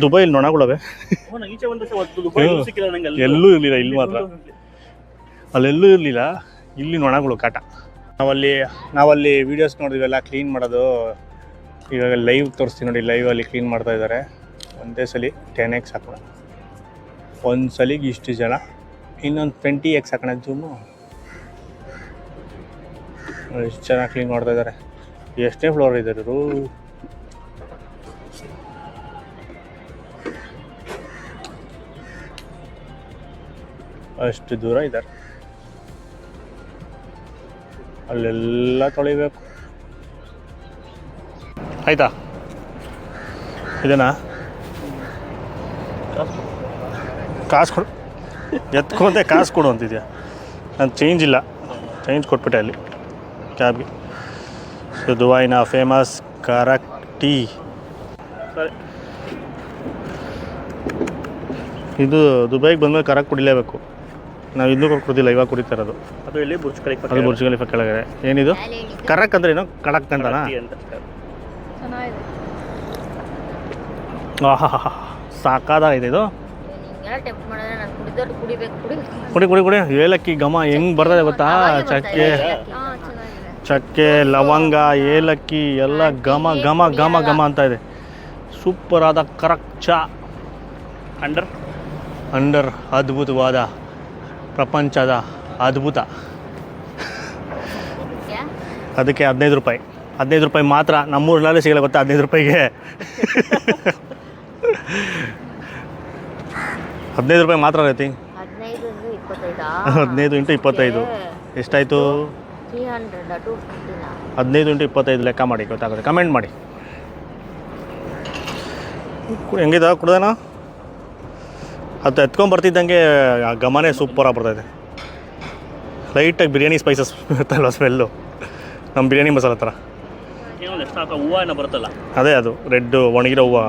ದುಬೈಲಿ ನೊಣಗಳವೆ ಎಲ್ಲೂ ಇರಲಿಲ್ಲ, ಇಲ್ಲಿ ಮಾತ್ರ. ಅಲ್ಲೆಲ್ಲೂ ಇರಲಿಲ್ಲ, ಇಲ್ಲಿ ನೊಣಗಳು ಕಾಟ. ನಾವಲ್ಲಿ ವೀಡಿಯೋಸ್ ನೋಡಿದ್ವೆಲ್ಲ ಕ್ಲೀನ್ ಮಾಡೋದು. ಇವಾಗ ಲೈವ್ ತೋರಿಸ್ತೀವಿ ನೋಡಿ, ಲೈವಲ್ಲಿ ಕ್ಲೀನ್ ಮಾಡ್ತಾ ಇದ್ದಾರೆ. ಒಂದೇ ಸಲ 10x ಹಾಕೋಣ, ಒಂದು ಸಲಿಗೆ ಇಷ್ಟು ಜನ, ಇನ್ನೊಂದು 20x ಹಾಕೋಣ ಜೂಮು. ಎಷ್ಟು ಚೆನ್ನಾಗಿ ಕ್ಲೀನ್ ಮಾಡ್ತಾ ಇದ್ದಾರೆ. ಎಷ್ಟೇ ಫ್ಲೋರ್ ಇದ್ದಾರೆ ಇವರು. ಅಷ್ಟು ದೂರ ಇದ್ದಾರೆ, ಅಲ್ಲೆಲ್ಲ ತೊಳಿಬೇಕು. ಆಯ್ತಾ? ಇದೇನಾ? ಕಾಸು ಕೊಡು, ಎತ್ಕೊಂಡೆ ಕಾಸು ಕೊಡು ಅಂತಿದ್ಯಾ? ನಾನು ಚೇಂಜ್ ಇಲ್ಲ, ಚೇಂಜ್ ಕೊಟ್ಬಿಟ್ಟೆ ಅಲ್ಲಿ ಕ್ಯಾಬ್ಗೆ. ಸೊ ದುಬೈನ ಫೇಮಸ್ ಕರಕ್ ಟೀ. ಸರಿ, ಇದು ದುಬೈಗೆ ಬಂದಮೇಲೆ ಕರಕ್ ಕುಡಿಲೇಬೇಕು. ನಾವು ಇನ್ನೂ ಕುಡಿದಿಲ್ಲ, ಇವಾಗ ಕುಡಿತಾ ಇರೋದು. ಅದು ಇಲ್ಲಿ ಬುರ್ಜ್ ಖಲೀಫಾ. ಅದು ಬುರ್ಜ್ ಖಲೀಫಾ ಕೆಳಗಡೆ. ಏನಿದು ಕರಕ್ ಅಂದ್ರೆ ಏನು? ಕಡಕ್ ಅಂತನಾ? ಆಹಾ ಸಾಕಾದಾಗೈತೆ ಇದು. ನಿಂಗೆಲ್ಲ ಟೆಂಪ್ಟ್ ಮಾಡಿದ್ರೆ ನಾನು ಕುಡಿಬೇಕು ಕುಡಿ ಕುಡಿ ಏಲಕ್ಕಿ ಘಮ ಹೆಂಗೆ ಬರ್ತದೆ ಗೊತ್ತಾ? ಚಕ್ಕೆ ಚಕ್ಕೆ ಲವಂಗ ಏಲಕ್ಕಿ ಎಲ್ಲ ಘಮ ಘಮ ಘಮ ಘಮ ಅಂತ ಇದೆ. ಸೂಪರ್ ಆದ ಕರಕ್ ಚಾ. ಅಂಡರ್ ಅದ್ಭುತವಾದ ಪ್ರಪಂಚದ ಅದ್ಭುತ. ಅದಕ್ಕೆ 15 ರೂಪಾಯಿ. 15 ರೂಪಾಯಿ ಮಾತ್ರ. ನಮ್ಮೂರಿನಲ್ಲಿ ಸಿಗಲ್ಲ ಗೊತ್ತಾ 15 ರೂಪಾಯಿಗೆ. 15 ರೂಪಾಯಿ ಮಾತ್ರ ಐತಿ. 15 × 25 ಎಷ್ಟಾಯಿತು? 15 × 25 ಲೆಕ್ಕ ಮಾಡಿ ಗೊತ್ತಾಗುತ್ತೆ. ಕಮೆಂಟ್ ಮಾಡಿ ಹೆಂಗಿದ ಕುಡ್ದೇನೋ. ಅದು ಎತ್ಕೊಂಡ್ಬರ್ತಿದ್ದಂಗೆ ಘಮನೇ ಸೂಪರಾಗಿ ಬರ್ತೈತೆ. ಲೈಟಾಗಿ ಬಿರಿಯಾನಿ ಸ್ಪೈಸಸ್ ಇರ್ತಲ್ಲ ಸ್ಮೆಲ್ಲು, ನಮ್ಮ ಬಿರಿಯಾನಿ ಮಸಾಲ ಥರ. ಹೂವು ಏನೋ ಬರುತ್ತಲ್ಲ ಅದೇ ಅದು ರೆಡ್ ಒಣಗಿರೋ ಹೂವು.